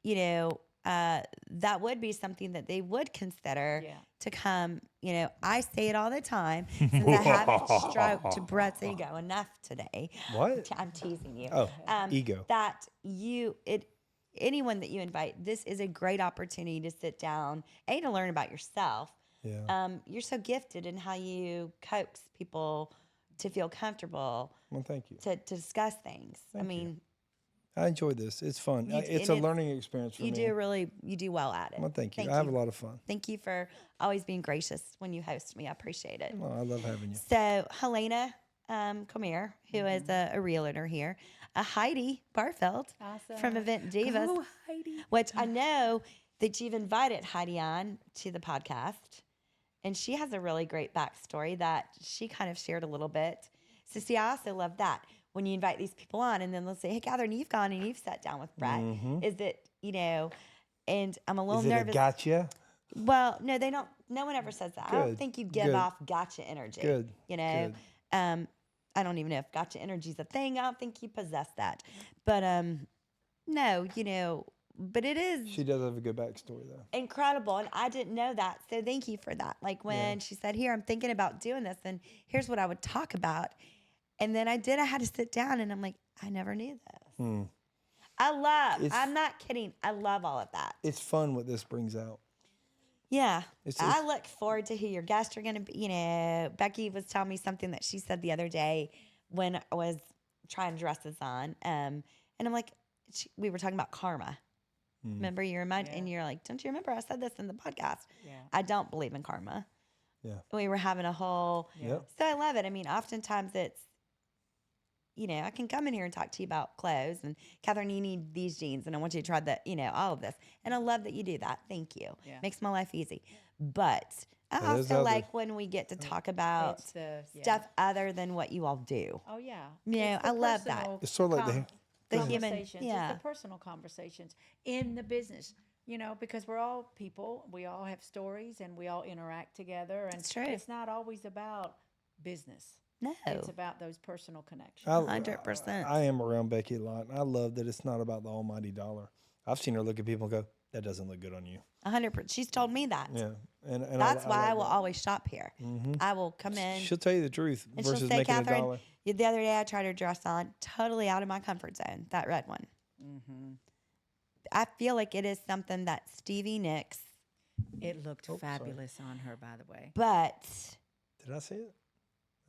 you know, that would be something that they would consider Yeah. to come. You know, I say it all the time since I haven't stroked Brett's ego enough today. What? I'm teasing you. Oh, ego. That anyone that you invite, this is a great opportunity to sit down, to learn about yourself. Yeah. You're so gifted in how you coax people to feel comfortable Well, thank you. to discuss things. I Thank you. mean, I enjoyed this. It's fun. You- It's and a learning experience for you me. you do well at it. Well, thank you. I have a lot of fun. Thank you for always being gracious when you host me. I appreciate it. Well, I love having you. So Helena Comier, who is a realtor here, Heidi Barfield Awesome. from Event Divas, Go, Heidi. which I know that you've invited Heidi on to the podcast. And she has a really great backstory that she kind of shared a little bit. So see, I also love that when you invite these people on and then they'll say, hey, Katherine, you've gone and you've sat down with Brett. Is it, you know, and I'm a little Is it a nervous. gotcha? Well, no, they don't. No one ever says that. I don't Good, think you give good. off gotcha energy. Good, You know, good. I don't even know if gotcha energy is a thing. I don't think you possess that. But no, you know, but it is She does have a good backstory, though. incredible, and I didn't know that. So thank you for that. Like when she said, "Here, I'm thinking about doing this, and here's what I would talk about," and then I did. I had to sit down, and I'm like, I never knew this. I'm not kidding. I love all of that. It's fun what this brings out. Yeah. It's- I look forward to who your guests are going to be. You know, Becky was telling me something that she said the other day when I was trying to dress this on. And I'm like, we were talking about karma. Remember, you reminded, and you're like, don't you remember I said this in the podcast? Yeah. I don't believe in karma. Yeah. We were having a whole, Yep. so I love it. I mean, oftentimes it's, you know, I can come in here and talk to you about clothes and Katherine, you need these jeans and I want you to try the, you know, all of this. And I love that you do that. Thank you. Yeah. Makes my life easy. But I It is also other. like when we get to talk about It's the stuff other than what you all do. Oh yeah. You know, It's the I love that. personal It's sort of like The human- conversations. yeah. It's the personal conversations in the business. You know, because we're all people. We all have stories, and we all interact together. And It's true. it's not always about business. No. It's about those personal connections. 100%. I am around Becky a lot. And I love that it's not about the almighty dollar. I've seen her look at people and go, "That doesn't look good on you." 100%. She's told me that. Yeah, and That's why I like will that. always shop here. I will come in She'll tell you the truth and she'll versus say, making Catherine, $1. the other day I tried her dress on, totally out of my comfort zone, that red one. I feel like it is something that Stevie Nicks, It looked fabulous on her, by the way. but Did I see it?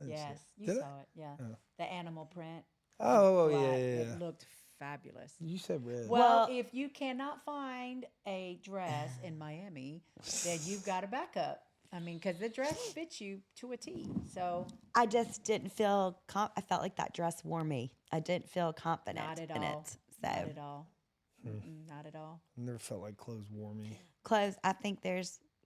I didn't see Yes, it. you Did I? saw it. Yeah, the animal print. Oh, black, yeah. It looked fabulous. You said red. Well, Well- if you cannot find a dress in Miami, then you've got a backup. I mean, because the dress fits you to a T. So I just didn't feel, I felt like that dress wore me. I didn't feel confident not at in all. it. So Not at all. Not at all. I never felt like clothes wore me. clothes, I think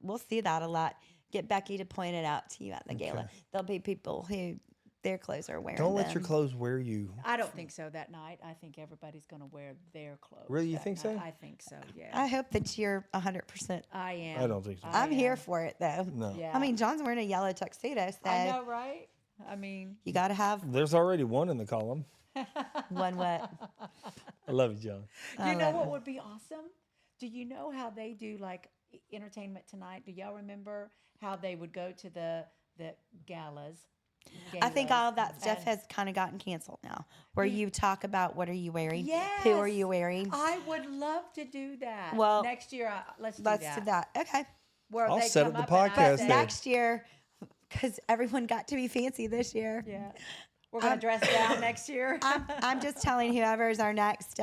we'll see that a lot. Get Becky to point it out to you at the gala. There'll be people who their clothes are wearing Don't let your them. clothes wear you. I don't think so that night. I think everybody's going to wear their clothes. Really? You that think so? night. I think so, yeah. I hope that you're 100%. I am. I don't think so. I'm here for it, though. No. Yeah. I mean, John's wearing a yellow tuxedo, so I know, right? I mean, you got to have There's already one in the column. one what. I love you, John. you know what would be awesome? Do you know how they do like Entertainment Tonight? Do y'all remember how they would go to the galas? I think all of that stuff and- has kind of gotten canceled now, where you talk about what are you wearing, Yes. who are you wearing. I would love to do that. Well, next year, let's do Let's that. do that. Okay. Where I'll they set come up the up and I podcast say- then. Next year, because everyone got to be fancy this year. Yeah, we're gonna dress down next year. I'm just telling whoever is our next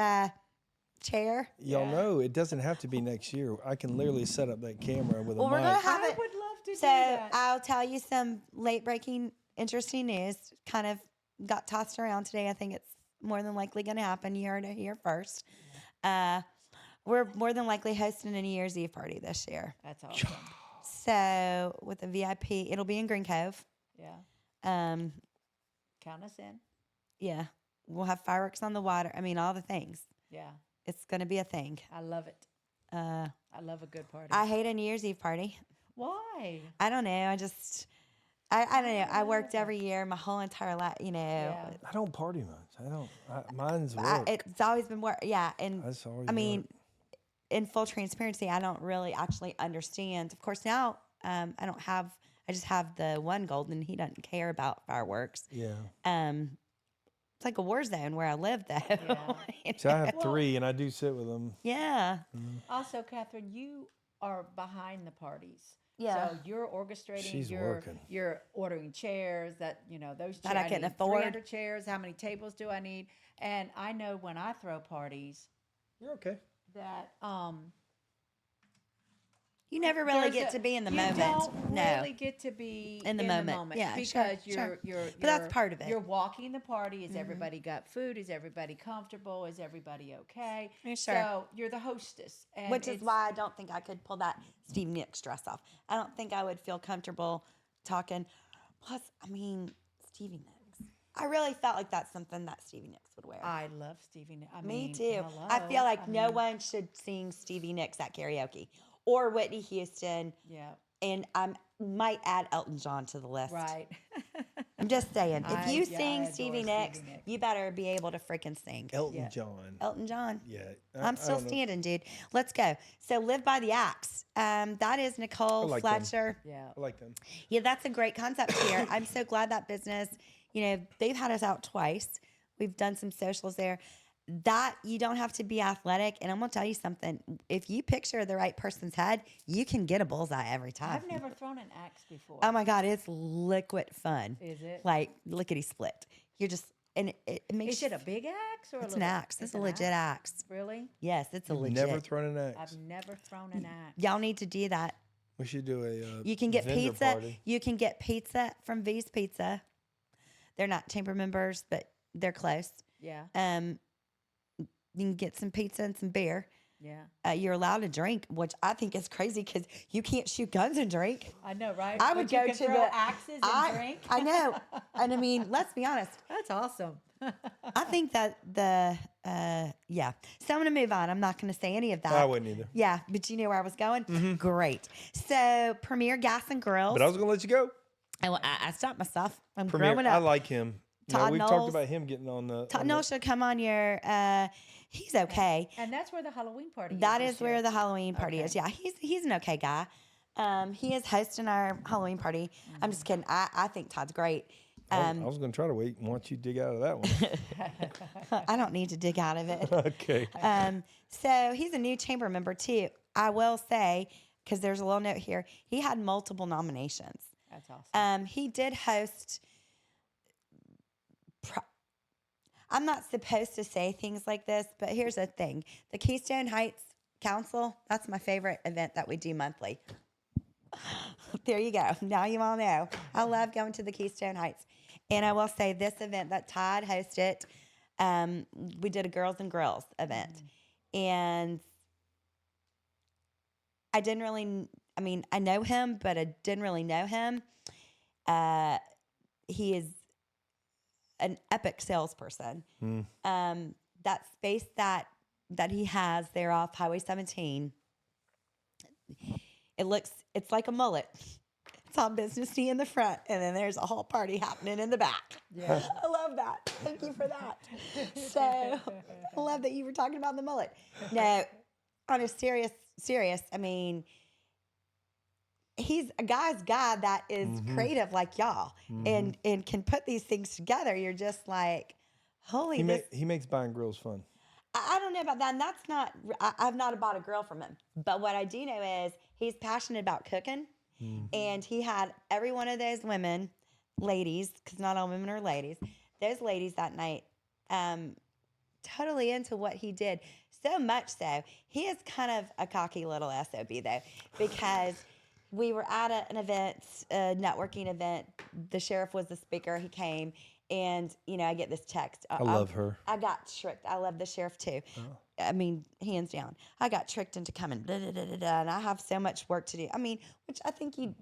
chair. Y'all know it doesn't have to be next year. I can literally set up that camera with a Well, we're mic. gonna have I it. would love to So do that. I'll tell you some late breaking, interesting news. Kind of got tossed around today. I think it's more than likely going to happen. You heard it here first. We're more than likely hosting a New Year's Eve party this year. That's awesome. So with a VIP, it'll be in Green Cove. Yeah, Um, count us in. yeah, we'll have fireworks on the water. I mean, all the things. Yeah, It's going to be a thing. I love it. Uh, I love a good party. I hate a New Year's Eve party. Why? I don't know. I don't know. I worked every year my whole entire life, Yeah. I don't party much. Mine's work. It's always been work. Yeah. And That's always I mean, work. in full transparency, I don't really actually understand. Of course, now I just have the one Golden. He doesn't care about fireworks. Yeah. It's like a war zone where I live, though. Yeah. So I have three, and I do sit with them. Yeah. Also, Catherine, you are behind the parties. Yeah. So you're orchestrating. She's working. You're ordering chairs that those That chairs. I can need afford. 300 chairs. How many tables do I need? And I know when I throw parties You're okay. that You never really there's get a- to be in the you moment. don't No. really get to be In the moment. Yeah, because sure. you're But that's part of it. You're walking the party. Is everybody got food? Is everybody comfortable? Is everybody okay? Sure. So you're the hostess, and Which is it's- why I don't think I could pull that Steve Nicks dress off. I don't think I would feel comfortable talking. Plus, I mean, Stevie Nicks. I really felt like that's something that Stevie Nicks would wear. I love Stevie. I Me mean, too. hello. I feel like I no mean, one should sing Stevie Nicks at karaoke or Whitney Houston. Yeah. And I might add Elton John to the list. Right. I'm just saying, if you I sing adore Stevie Stevie Nicks, Nicks. you better be able to freaking sing. Elton Yeah. John. Elton John. Yeah. I'm still standing, dude. Let's go. So Live by the Axe. That is Nicole I like them. Fletcher. Yeah. I like them. Yeah, that's a great concept here. I'm so glad that business, they've had us out twice. We've done some socials there. That you don't have to be athletic. And I'm going to tell you something. If you picture the right person's head, you can get a bullseye every time. I've never thrown an axe before. Oh my God, it's liquid fun. Is it? Like lickety split. You're just, and it makes Is it a big axe or It's a an little? axe. It's a legit axe. Really? Yes, it's a legit. Never thrown an axe. I've never thrown an axe. Y'all need to do that. We should do a. You can get vendor pizza. Party. You can get pizza from V's Pizza. They're not chamber members, but they're close. Yeah. You can get some pizza and some beer. Yeah. You're allowed to drink, which I think is crazy because you can't shoot guns and drink. I know, right? I would But you go can to throw the axes and drink. I know, and I mean, let's be honest. That's awesome. I think that yeah. So I'm gonna move on. I'm not gonna say any of that. I wouldn't either. Yeah, but you knew where I was going. Great. So Premier Gas and Grills. But I was gonna let you go. I stopped myself. I'm Premier, growing up. I like him. Todd We've Knowles. talked about him getting on the. Todd Knowles should come on your. he's okay. And that's where the Halloween party That is. is this where year. the Halloween party is. Yeah, he's an okay guy. He is hosting our Halloween party. I'm just kidding. I think Todd's great. I was going to try to wait and watch you dig out of that one. I don't need to dig out of it. Okay. So he's a new chamber member too. I will say, because there's a little note here, he had multiple nominations. That's awesome. He did host. I'm not supposed to say things like this, but here's the thing: the Keystone Heights Council. That's my favorite event that we do monthly. There you go. Now you all know. I love going to the Keystone Heights. And I will say this event that Todd hosted, we did a Girls and Grills event. And I didn't really, I know him, but I didn't really know him. He is an epic salesperson. That space that he has there off Highway 17, it's like a mullet. It's all businessy in the front, and then there's a whole party happening in the back. Yeah. I love that. Thank you for that. So I love that you were talking about the mullet. No, on a serious, he's a guy's guy that is creative like y'all and can put these things together. You're just like, holy. He makes buying grills fun. I don't know about that. And that's not, I've not bought a grill from him. But what I do know is he's passionate about cooking. And he had every one of those ladies, because not all women are ladies, those ladies that night, totally into what he did. So much so, he is kind of a cocky little SOB though, because we were at an event, a networking event. The sheriff was the speaker. He came. And, I get this text. I love her. I got tricked. I love the sheriff too. Oh. Hands down. I got tricked into coming. And I have so much work to do. Which I think you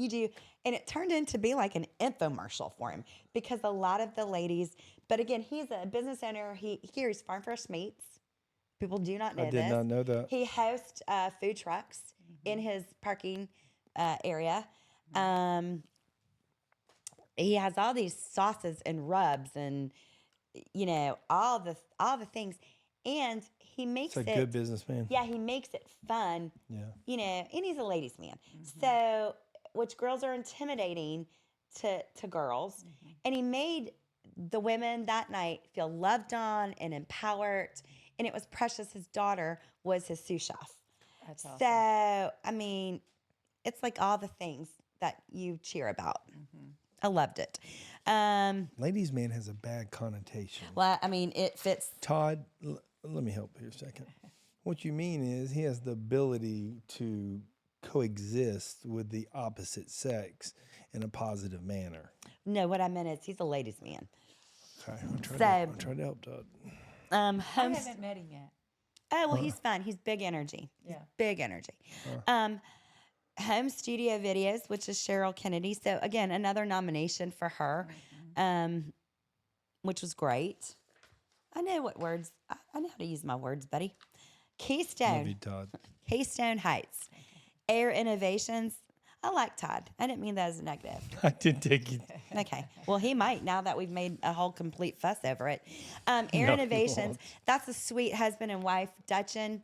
do. And it turned into be like an infomercial for him because a lot of the ladies, but again, he's a business owner. He's Farm Fresh Meats. People do not know this. I did not know that. He hosts food trucks in his parking area. He has all these sauces and rubs and, all the things. And he makes He's a good businessman. Yeah, he makes it fun. Yeah. And he's a ladies' man. So, which girls are intimidating to girls. And he made the women that night feel loved on and empowered. And it was Precious, his daughter, was his sous chef. That's awesome. So, it's like all the things that you cheer about. I loved it. Ladies' man has a bad connotation. Well, it fits. Todd, let me help here a second. What you mean is he has the ability to coexist with the opposite sex in a positive manner. No, what I meant is he's a ladies' man. Okay, I'm trying to help Todd. I haven't met him yet. Oh, well, he's fun. He's big energy. Yeah. Big energy. Home studio videos, which is Cheryl Kennedy. So again, another nomination for her, which was great. I know what words. I know how to use my words, buddy. Keystone. Love you, Todd. Keystone Heights. Air Innovations. I like Todd. I didn't mean that as a negative. I did take it. Okay. Well, he might now that we've made a whole complete fuss over it. Air No, he Innovations. won't. That's a sweet husband and wife, Dutchin.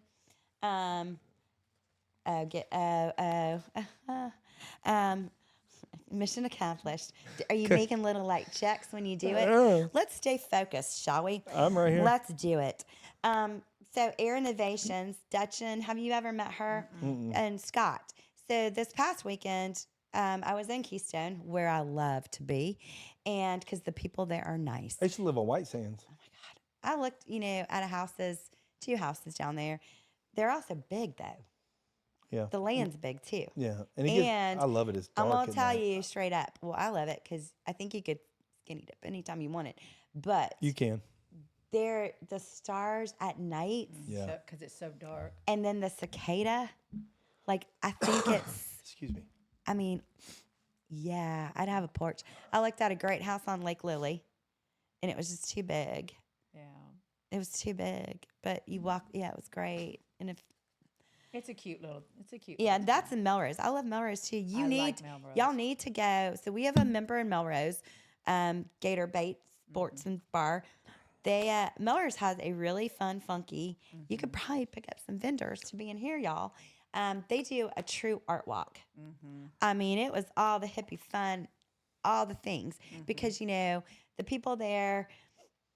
Mission accomplished. Are you making little like checks when you do it? Let's stay focused, shall we? I'm right here. Let's do it. So Air Innovations, Dutchin, have you ever met her? And Scott. So this past weekend, I was in Keystone, where I love to be, and because the people there are nice. I used to live on White Sands. Oh my God. I looked, at two houses down there. They're also big though. Yeah. The land's big too. Yeah. And I love it. It's dark. I'm going to at tell night. you straight up. Well, I love it because I think you could skinny dip anytime you want it. But You can. the stars at night Yeah. Because it's so dark. and then the cicada, like I think it's, Excuse me. yeah, I'd have a porch. I looked at a great house on Lake Lily and it was just too big. Yeah. It was too big. But you walk, it was great. And It's a cute little. that's in Melrose. I love Melrose too. like Melrose. Y'all need to go. So we have a member in Melrose, Gator Bait Sports and Bar. Miller's has a really fun, funky. You could probably pick up some vendors to be in here, y'all. They do a true art walk. I mean, it was all the hippie fun, all the things, because the people there,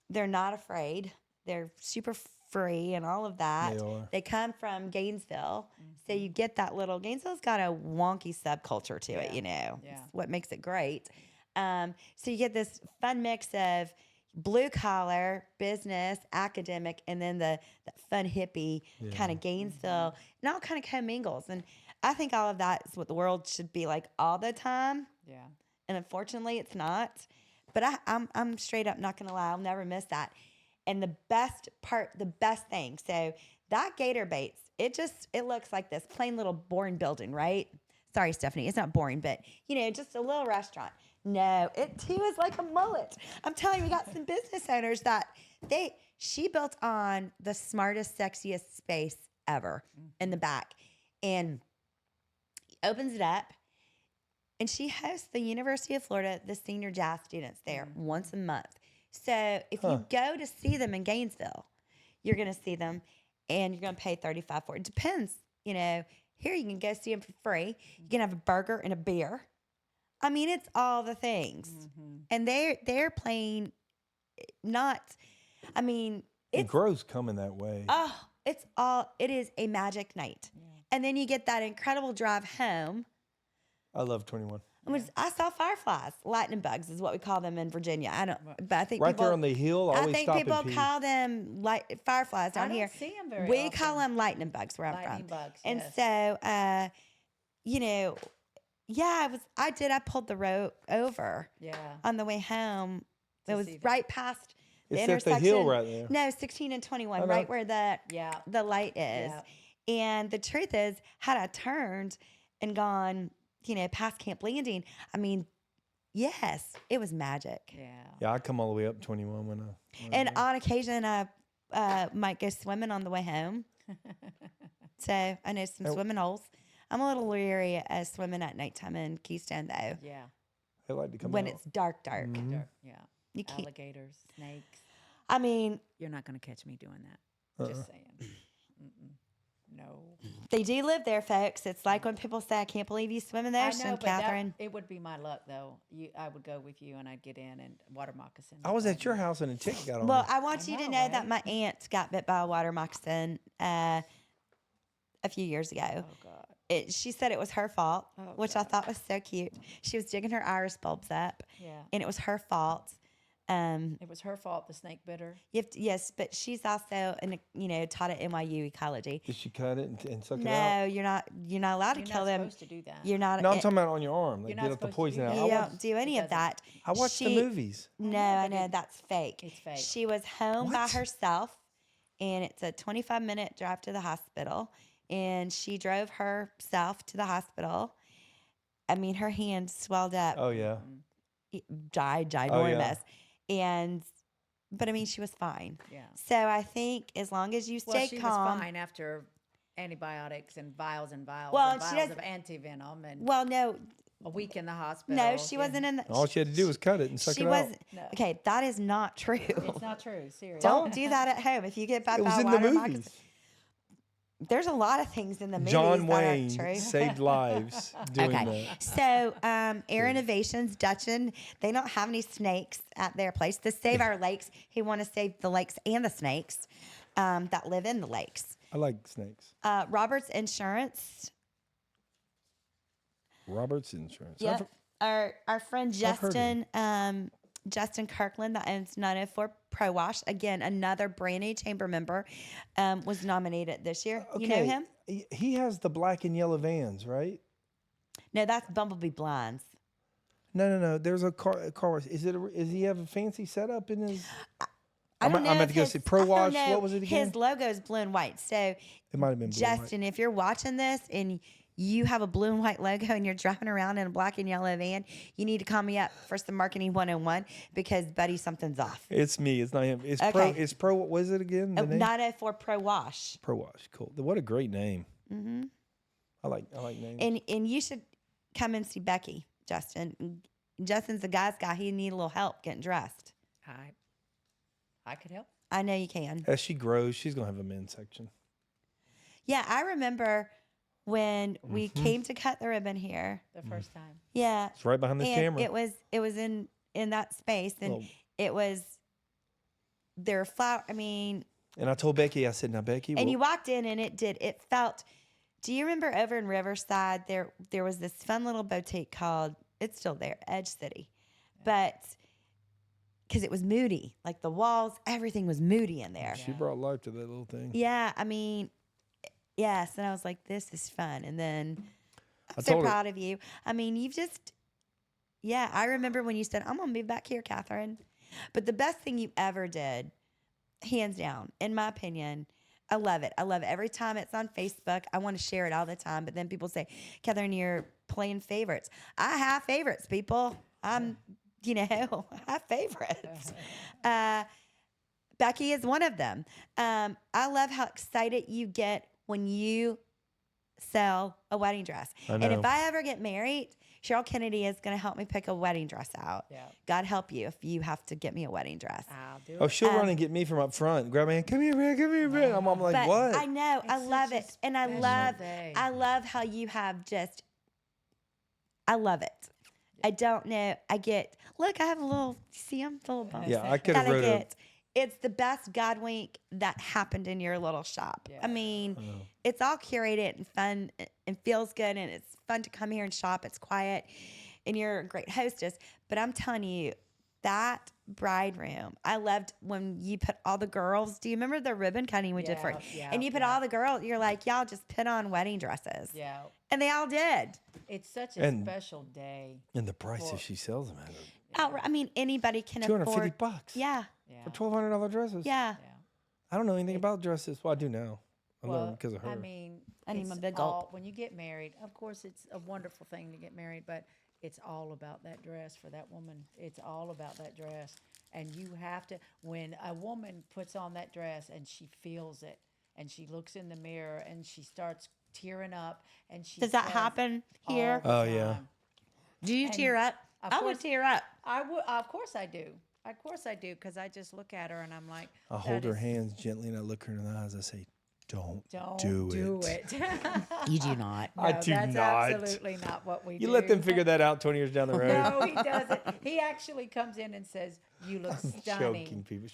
they're not afraid. They're super free and all of that. They are. They come from Gainesville, so you get that little. Gainesville's got a wonky subculture to it, Yeah. It's what makes it great. So you get this fun mix of blue collar, business, academic, and then that fun hippie kind of Gainesville, and all kind of commingles. And I think all of that is what the world should be like all the time. Yeah. And unfortunately, it's not. But I'm straight up not gonna lie, I'll never miss that. And the best thing, so that Gator Baits, it looks like this plain little boring building, right? Sorry, Stephanie, it's not boring, but just a little restaurant. No, it too is like a mullet. I'm telling you, we got some business owners that she built on the smartest, sexiest space ever in the back, and opens it up. And she hosts the University of Florida, the senior jazz students there once a month. So if you go to see them in Gainesville, you're going to see them and you're going to pay $35 for it. It depends. Here you can go see them for free. You can have a burger and a beer. I mean, it's all the things. And they're playing It grows coming that way. Oh, it is a magic night. Yeah. And then you get that incredible drive home. I love 21. I saw fireflies, lightning bugs is what we call them in Virginia. But I think Right people, there on the hill, always I think stop people and pee. call them fireflies down I don't here. see 'em very we often. call them lightning bugs where I'm Lightning from. bugs, And yes. so, I pulled the road over Yeah. on the way home. It was see that. right past the It's at the intersection. hill right there. No, 16 and 21, I know. right where the Yeah. light is. Yeah. And the truth is, had I turned and gone, past Camp Landing, I mean, yes, it was magic. Yeah. Yeah, I come all the way up 21 when I. And on occasion, I might go swimming on the way home. So I know some swimming holes. I'm a little leery of swimming at nighttime in Keystone, though, Yeah. I like to come when out. it's dark. Dirt, yeah. You can't. Alligators, snakes. I mean, You're not going to catch me doing that. Just saying. No. they do live there, folks. It's like when people say, "I can't believe you swim in the ocean, Catherine." It would be my luck, though. I would go with you, and I'd get in and water moccasin. I was at your house and a chick got on Well, me. I want you to know that my aunt got bit by a water moccasin a few years ago. Oh, God. She said it was her fault, Oh, which I thought was so cute. She was digging her iris bulbs up, Yeah. and it was her fault. It was her fault, the snake bit her. Yes, but she's also taught at NYU ecology. Did she cut it and suck it No, out? you're not allowed to You're kill not them. supposed to do that. You're not. No, I'm talking about on your arm. Like, You're not get up the supposed to poison do out. that. I You watched, don't do any of that. I watched the movies. No, know, I but know that's fake. It's fake. She was home by herself, and it's a 25-minute drive to the hospital. And she drove herself to the hospital. I mean, her hand swelled up, Oh, yeah. ginormous, but I mean, she was fine. Yeah. So I think as long as you Well, stay she calm. was fine after antibiotics and vials and vials Well, and she vials does- of antivenom and Well, no, a week in the hospital. no, she wasn't in the. All she had to do was cut it and suck She it out. wasn't. No. Okay, that is not true. It's not true. Seriously. Don't do that at home. If you get bit It by was a in the water movies. moccasin, there's a lot of things in the movies John that Wayne aren't true. saved lives doing Okay, that. so Air Innovations, Dutchin, they don't have any snakes at their place. To save our lakes, he want to save the lakes and the snakes that live in the lakes. I like snakes. Roberts Insurance. Roberts Insurance. Yep. Our friend I've heard of Justin, Justin Kirkland, that owns 904 Pro Wash. Again, another brand new chamber member, was nominated this year. You know him? He has the black and yellow vans, right? No, that's Bumblebee Blinds. No. There's a car. Is he have a fancy setup in his? I don't I'm know about if to go his- see Pro I don't Wash. know. What was it again? His logo is blue and white. So, It might have been blue and white. Justin, if you're watching this and you have a blue and white logo and you're driving around in a black and yellow van, you need to call me up for some marketing 101 because, buddy, something's off. It's me. It's not him. It's Okay. Pro. It's Pro. What was it again? The name? 904 Pro Wash. Pro Wash. Cool. What a great name. Mm-hmm. I like names. And you should come and see Becky, Justin. Justin's the guy's guy. He need a little help getting dressed. I I could help. I know you can. As she grows, she's gonna have a men's section. Yeah, I remember when we came to cut the ribbon here. The first time. Yeah, It's right behind this and camera. it was in that space, and Little- it was their flower. I mean, And I told Becky, I said, now Becky, and you walked in, and it felt. Do you remember over in Riverside there was this fun little boutique called, it's still there, Edge City, but because it was moody, like the walls, everything was moody in there. she brought life to that little thing. Yeah, I mean, yes, and I was like, this is fun, and then I I'm so told her- proud of you. I mean, you've just, yeah, I remember when you said, I'm gonna move back here, Katherine. But the best thing you ever did, hands down, in my opinion. I love it. I love it. Every time it's on Facebook, I want to share it all the time. But then people say, Katherine, you're playing favorites. I have favorites, people. I have favorites. Becky is one of them. I love how excited you get when you sell a wedding dress. I And know. if I ever get married, Cheryl Kennedy is going to help me pick a wedding dress out. Yeah. God help you if you have to get me a wedding dress. I'll do Oh, it. she'll run and get me from up front. Grab me, come here, Brett, come here, Brett. I'm like, But what? I know, I It's love such a it, and day. I love how you have just. I love it. I don't know. I get. Look, I have a little. See, I'm a little bumps. Yeah, I could have that I wrote a. get. It's the best God wink that happened in your little shop. Yeah. I mean, it's all curated and fun and feels good, and it's fun to come here and shop. It's quiet, and you're a great hostess. But I'm telling you, that bride room, I loved when you put all the girls. Do you remember the ribbon cutting we did for it? Yeah, And you put all the girls. You're like, y'all just put on wedding dresses, Yeah. and they all did. It's such a And- special day. And the prices she sells them at I mean, anybody can $250 afford. bucks. Yeah, Yeah. For $1,200 dresses. yeah. Yeah. I don't know anything about dresses. Well, I do now. I Well, learned because of her. I mean, I need it's my big all, gulp. when you get married, of course, it's a wonderful thing to get married, but it's all about that dress for that woman. It's all about that dress. And you have to, when a woman puts on that dress and she feels it and she looks in the mirror and she starts tearing up and she Does that says happen all here? the Oh, yeah. time, Do you and tear up? of I would course- tear up. I would, of course I do. Of course I do, because I just look at her and I'm like, I hold her hands gently and I look her in the eyes. I say, don't do it. You do not. I No, do that's not. absolutely not what we do. You let them figure that out 20 years down the road. No, he doesn't. He actually comes in and says, "You look Joking, stunning." people.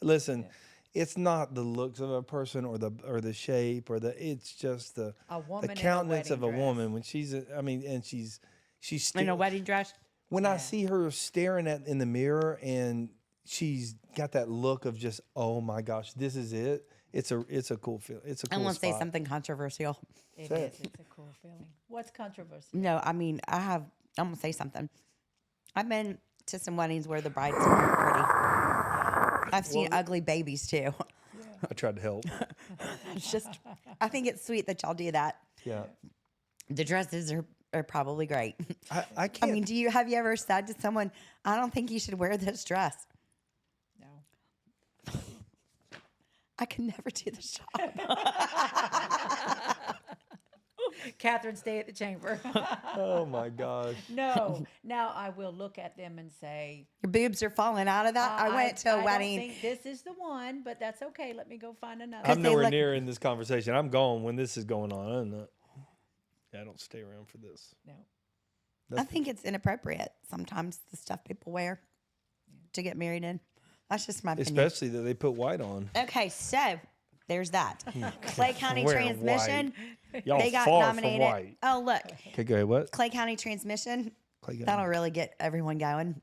Listen. It's not the looks of a person or the shape or it's just the A woman in a countenance of a wedding woman when she's and she's In a wedding dress. when I see her staring at in the mirror and she's got that look of just, oh my gosh, this is it. It's a cool feel. It's a cool I'm gonna say spot. something controversial. It Say is. It's a cool feeling. What's controversy? No, I mean I'm gonna say something. I've been to some weddings where the brides aren't pretty. I've seen ugly babies too. I tried to help. It's just, I think it's sweet that y'all do that. Yeah. The dresses are probably great. I I can't. mean, have you ever said to someone, I don't think you should wear this dress? No. I could never do the shop. Catherine, stay at the chamber. Oh my gosh. No. Now I will look at them and say, Your boobs are falling out of that. I went to a wedding. I don't think this is the one, but that's okay. Let me go find another. I'm they nowhere look- near in this conversation. I'm gone when this is going on. I'm not. I don't stay around for this. No. I think it's inappropriate sometimes, the stuff people wear to get married in. That's just my opinion. Especially that they put white on. Okay, so there's that. Clay County Wearing Transmission. Y'all They got far nominated. from white. Oh, look. Okay, go ahead. What? Clay County Transmission. Clay County. That'll really get everyone going.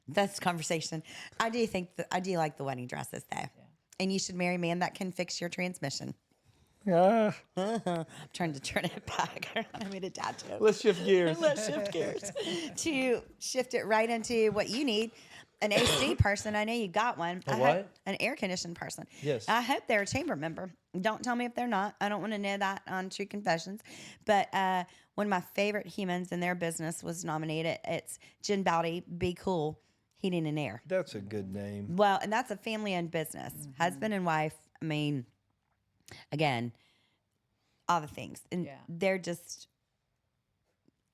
That's conversation. I do think I do like the wedding dresses though. And you should marry a man that can fix your transmission. Ah, I'm trying to turn it back. I made a dad joke. let's shift gears. Let's shift gears to shift it right into what you need. An AC person. I know you got one. A I what? hope- an air conditioned person. Yes. I hope they're a chamber member. Don't tell me if they're not. I don't want to know that on True Confessions. But one of my favorite humans in their business was nominated. It's Jen Bowdy, Be Cool Heating and Air. That's a good name. Well, and that's a family-owned business. Husband and wife. I mean, again, all the things. And Yeah. they're just,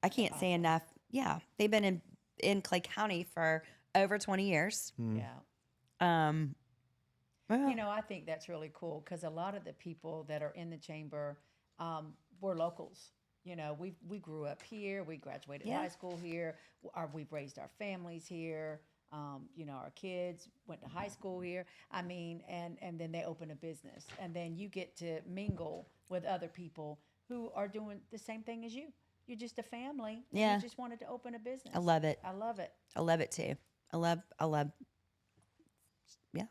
I can't say enough. Yeah, they've been in Clay County for over 20 years. Mm. Yeah. Well, You know, I think that's really cool because a lot of the people that are in the chamber were locals. You know, we grew up here. We graduated Yeah. high school here. We've raised our families here. You know, our kids went to high school here. I mean, and then they open a business, and then you get to mingle with other people who are doing the same thing as you. You're just a family. And Yeah. you just wanted to open a business. I love it. I love it. I love it too. I love, yeah.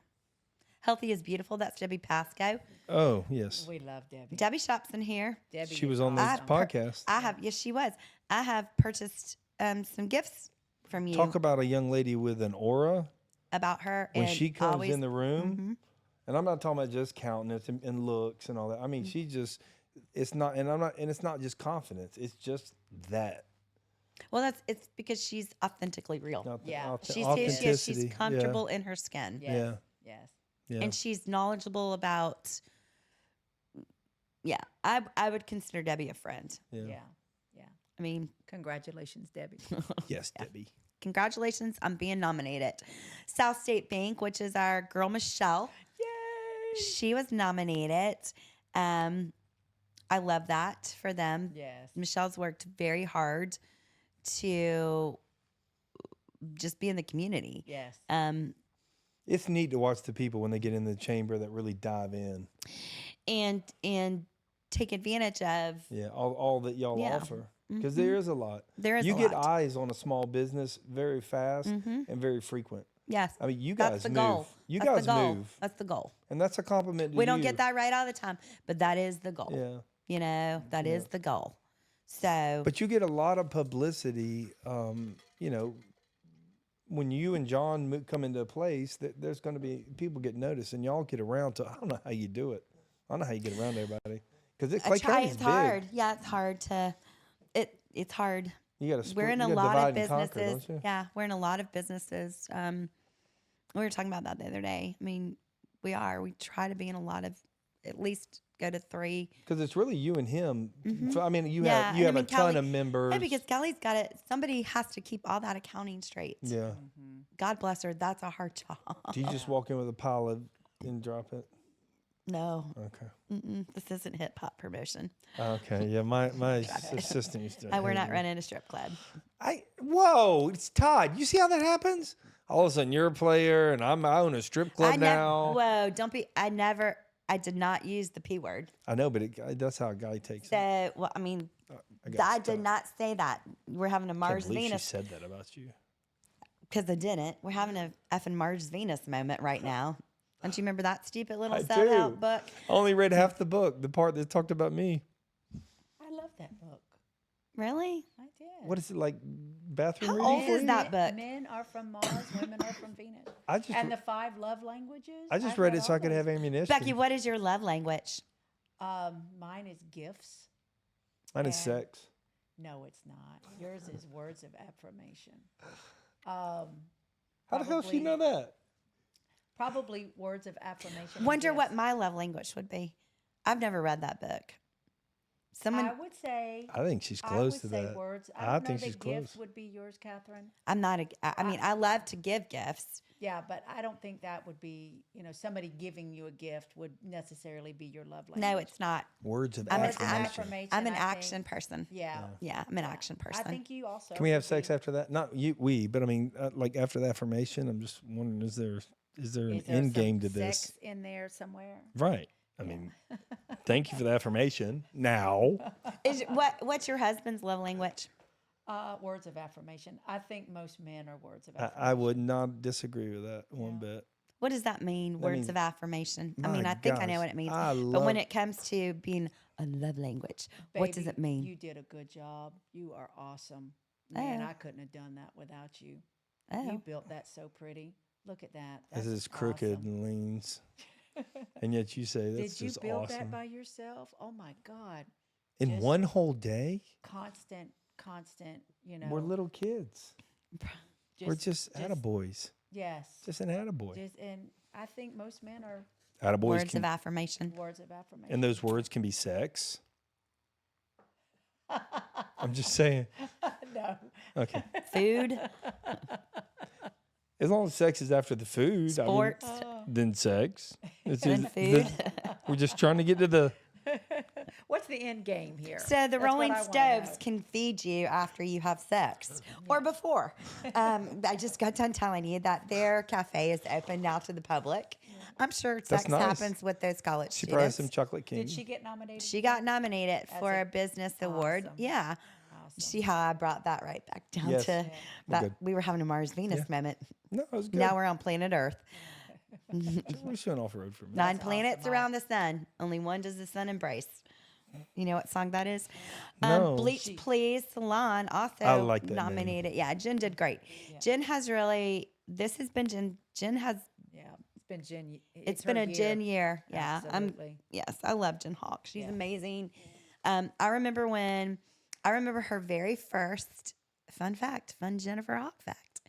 Healthy is Beautiful. That's Debbie Pasco. Oh, yes. We love Debbie. Debbie shops in here. Debbie She is was on this awesome. podcast. I have, yes, she was. I have purchased some gifts from you Talk about a young lady with an aura about her. when and she comes always, in the room. And I'm not talking about just countenance and looks and all that. I mean, she just, it's not, and it's not just confidence. It's just that. Well, it's because she's authentically real. Yeah. She's who she is. She's authenticity. comfortable in her skin. Yes. Yeah. Yes. Yeah. And she's knowledgeable about, I would consider Debbie a friend. Yeah. Yeah. Yeah. I mean, Congratulations, Debbie. Yes, Debbie. congratulations on being nominated. South State Bank, which is our girl Michelle, Yay. she was nominated. I love that for them. Yes. Michelle's worked very hard to just be in the community. Yes. It's neat to watch the people when they get in the chamber that really dive in. And take advantage of. Yeah, all that y'all Yeah. offer. Because there is a lot. There is you a get lot. eyes on a small business very fast and very frequent. Yes. I mean, you That's guys the move. goal. You That's guys the goal. move. That's the goal. And that's a compliment to We you. don't get that right all the time, but that is the goal. Yeah. You know, that is the goal. So, But you get a lot of publicity, you know, when you and John come into a place, there's going to be people get noticed, and y'all get around to. I don't know how you do it. I don't know how you get around everybody because I Clay try. County's It's big. hard. Yeah, it's hard to. It's hard. You got to. We're in a you gotta lot of divide and conquer, businesses. don't you? Yeah, we're in a lot of businesses. We were talking about that the other day. I mean, we are. We try to be in a lot of, at least go to 3. Because it's really you and him. I mean, you Yeah, have and I a mean, ton Callie- of members. Yeah, because Kelly's got it. Somebody has to keep all that accounting straight. Yeah. God bless her. That's a hard job. Do you just walk in with a pile of and drop it? No, Okay. this isn't hip hop promotion. Okay. Yeah. My assistant used to. We're hate not me. running a strip club. Whoa! It's Todd. You see how that happens? All of a sudden, you're a player, and I own a strip club now. Whoa, don't be. I did not use the P word. I know, but that's how a guy takes it. So, well, I mean, I did not say that. We're having a I Mars can't believe Venus. she said that about you. Because I didn't. We're having a effing Mars Venus moment right now. Don't you remember that stupid little I self-help do. book? I only read half the book, the part that talked about me. I love that book. Really? I did. What is it like? Bathroom How reading? old for is you? that book? Men are from Mars, women are from Venus. I just And the 5 love languages. I just I've read it so all I could have those. ammunition. Becky, what is your love language? Mine is gifts. Mine is and- sex. No, it's not. Yours is words of affirmation. How the hell she probably- know that? Probably words of affirmation. and Wonder what gifts. my love language would be. I've never read that book. Someone, I would say. I think she's I close would to say that. words. I I don't think know she's that gifts close. would be yours, Catherine. I'm not a, I mean, I love to give gifts. Yeah, but I don't think that would be, somebody giving you a gift would necessarily be your love language. No, it's not. Words of I'm an, affirmation. I'm an I action think. person. Yeah. Yeah, I'm an action person. I think you also. Can we have would sex be- after that? Not you, but I mean, like after the affirmation. I'm just wondering, is there an Is there end game some to this? sex in there somewhere? Right. I mean, thank you for the affirmation. Now, What's your husband's love language? Words of affirmation. I think most men are words of affirmation. I would not disagree with that one bit. What does that mean? Words mean, of affirmation. I my mean, I think I know gosh, what it means. I But when love- it comes to being a love language, what does Baby, it mean? You did a good job. You are awesome. Man, Oh. I couldn't have done that without you. Oh. You built that so pretty. Look at that. This That's is crooked awesome. and leans, and yet you say that's Did you just build awesome. that by yourself? Oh my God. In just- one whole day, Constant, we're little kids. We're just attaboys. Yes. Just an attaboy. And I think most men are Attaboys Words can, of affirmation. words of affirmation. and those words can be sex. I'm just saying. No. Okay. Food. As long as sex is after the food. Sports Then sex. It's and food. we're just trying to get to the. What's the end game here? So the That's what Rolling I wanna Stones know. can feed you after you have sex or before. I just got done telling you that their cafe is open now to the public. I'm sure sex nice. happens with those college She probably has students. some chocolate king. Did she get nominated? She got nominated for a- a business award. Awesome. Yeah. See how I brought that right back down Yes. to Yeah. that good. we were having a Mars Venus moment. No, it was good. Now we're on planet Earth. We're just going off road for a minute. 9 planets awesome. around the sun. Only one does the sun embrace. You know what song that is? No. Bleach Please Salon also I like that name. nominated. Yeah, Jen did great. Jen has really, this has been Jen has, Yeah, it's been Jen. it's been her a Jen year. Yeah. Absolutely. Yes, I love Jen Hawk. She's amazing. I remember her very first, fun Jennifer Hawk fact.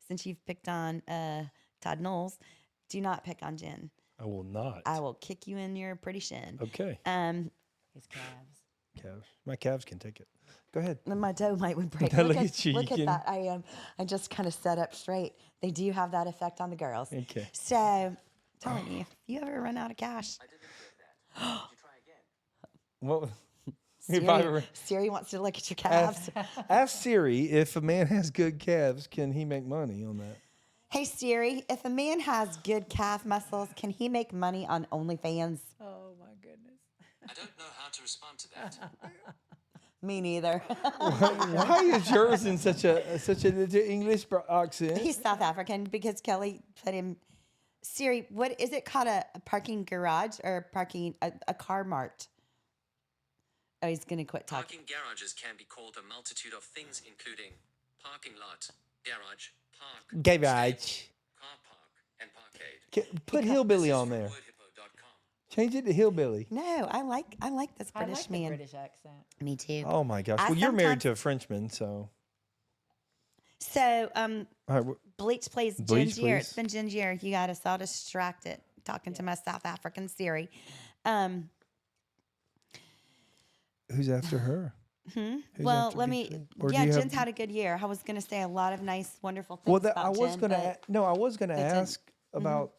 Since you've picked on Todd Knowles, do not pick on Jen. I will not. I will kick you in your pretty shin. Okay. His calves. Calves. My calves can take it. Go ahead. My toe might would break. Look at you, Look you at that. I just kind of set up straight. They do have that effect on the girls. Okay. So, telling you, if you ever run out of cash, Well, if I were, Siri wants to look at your calves. ask Siri if a man has good calves, can he make money on that? Hey Siri, if a man has good calf muscles, can he make money on OnlyFans? Oh my goodness. I don't know how to respond to that. Me neither. Why is yours in such a English accent? He's South African because Kelly put him. Siri, what is it called? A parking garage or a car mart? Oh, he's gonna quit talking. Parking garages can be called a multitude of things, including parking lot, garage, park, Garage. stable, car park, and parkade. Put hillbilly on there. Wordhippo.com. Change it to hillbilly. No, I like this I British like the man. British accent. Me too. Oh my gosh. I Well, you're married sometimes- to a Frenchman, so. So, All right. Bleach plays Bleach, Ginger. please. It's been Ginger. You got us all distracted talking to my South African Siri. Who's after her? Who's Well, after let Bleach me. Please? Or do Yeah, you have- Jen's had a good year. I was going to say a lot of nice, wonderful things Well, about I was Jen, gonna. but- No, I was gonna Jen- ask about.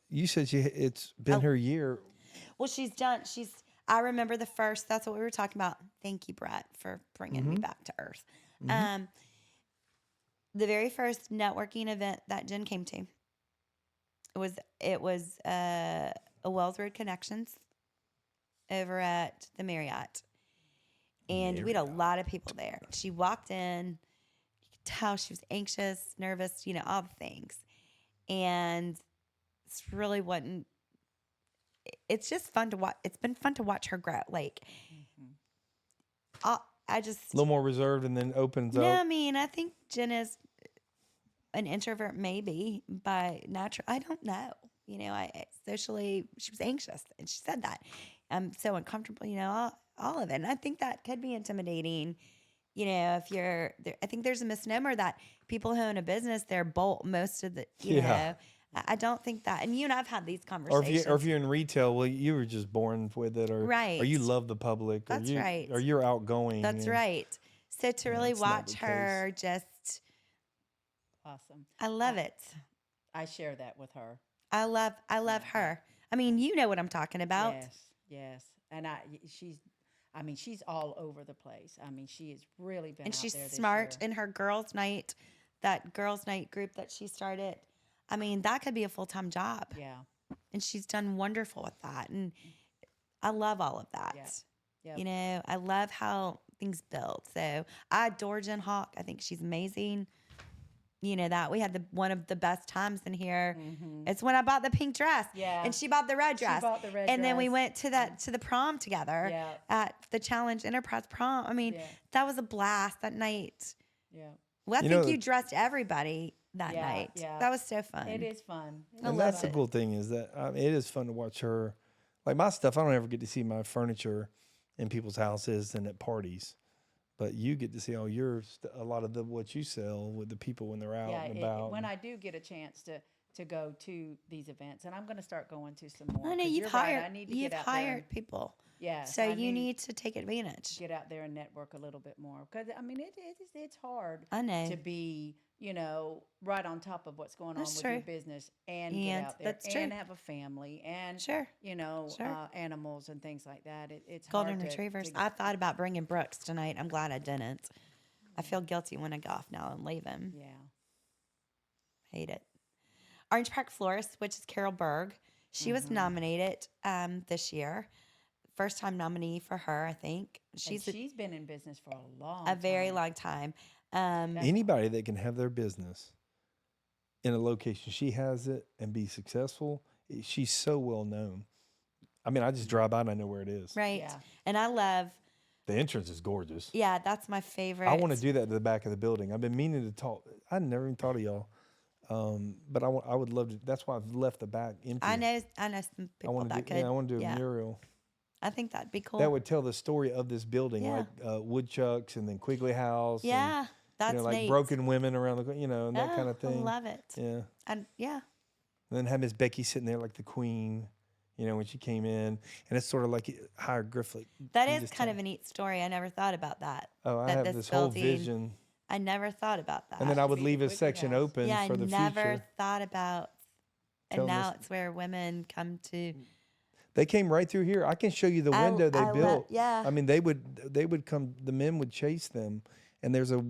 You said it's been Oh. her year. Well, she's done. I remember the first. That's what we were talking about. Thank you, Brett, for bringing me back to earth. The very first networking event that Jen came to. It was a Wells Road Connections over at the Marriott, and we had a lot of people there. She walked in. You could tell she was anxious, nervous, all the things, and it's really wasn't. It's just fun to watch. It's been fun to watch her grow. Like, I just A little more reserved, and then opens no. up. I mean, I think Jen is an introvert, maybe by natural. I don't know. I socially, she was anxious, and she said that. I'm so uncomfortable. All of it, and I think that could be intimidating. If you're there, I think there's a misnomer that people who own a business, they're bold most of the. You know, I don't think that. And you and I've had these Or conversations. if you're in retail, well, you were just born with it, or Right. or you love the public, That's right. or you're outgoing. That's and- right. So to really it's not watch the her, just Awesome. I love it. I share that with her. I love her. I mean, you know what I'm talking about. Yes. And she's all over the place. I mean, she has really been And out she's there this smart year. in her girls' night, that girls' night group that she started. I mean, that could be a full-time job. Yeah. And she's done wonderful with that. And I love all of that. Yep. I love how things build. So I adore Jen Hawk. I think she's amazing. That we had one of the best times in here. It's when I bought the pink dress. Yeah. And she bought the red dress. bought the red and then we dress. went to the prom together Yeah. at the Challenge Enterprise prom. I mean, Yeah. that was a blast that night. Yeah. Well, I You think know- you dressed everybody that Yeah, night. yeah. That was so fun. It is fun. I And love that's the it. cool thing is that it is fun to watch her. Like my stuff, I don't ever get to see my furniture in people's houses and at parties, but you get to see all your a lot of what you sell with the people when they're out Yeah. and about. When I do get a chance to go to these events, and I'm going to start going to some more. I know 'cause you've you're right, hired. I need to You've get out there hired and, people. yes, So I you need to take advantage. get out there and network a little bit more, because I mean it's hard I know. to be right on top of what's going on That's with your true. business and get And out there that's true. and have a family and Sure. Sure. animals and things like that. It's Golden hard retrievers. to I thought about bringing Brooks tonight. I'm glad I didn't. I feel guilty when I go off now and leave him. yeah. Hate it. Orange Park Florist, which is Carol Berg. She was nominated this year. First time nominee for her, I think. She's been in business for a very time. long time. Anybody that can have their business in a location she has it and be successful, she's so well known. I mean, I just drive by and I know where it is. Right. Yeah. And I love, The entrance is gorgeous. yeah, that's my favorite. I want to do that to the back of the building. I've been meaning to talk. I never even thought of y'all. But I would love to. That's why I've left the back empty. I know some I people want to that do. could. Yeah, I want to do a yeah. mural I think that'd be cool. that would tell the story of this building, Yeah. like woodchucks and then Quigley House. yeah, and, that's like neat. broken women around the, and that kind Oh, of thing. I love it. Yeah. And yeah, And then have Miss Becky sitting there like the queen, when she came in, and it's sort of like hieroglyphic. that You is just kind tell- of a neat story. I never thought about that. Oh, I that have this whole building- vision, I never thought about that. and then I would See the leave a Quigley section House. open yeah, for I the never future. thought about. And Telling now us- it's where women come to. They came right through here. I can show you the I- window they I love- built. yeah. I mean, they would come. The men would chase them, and there's a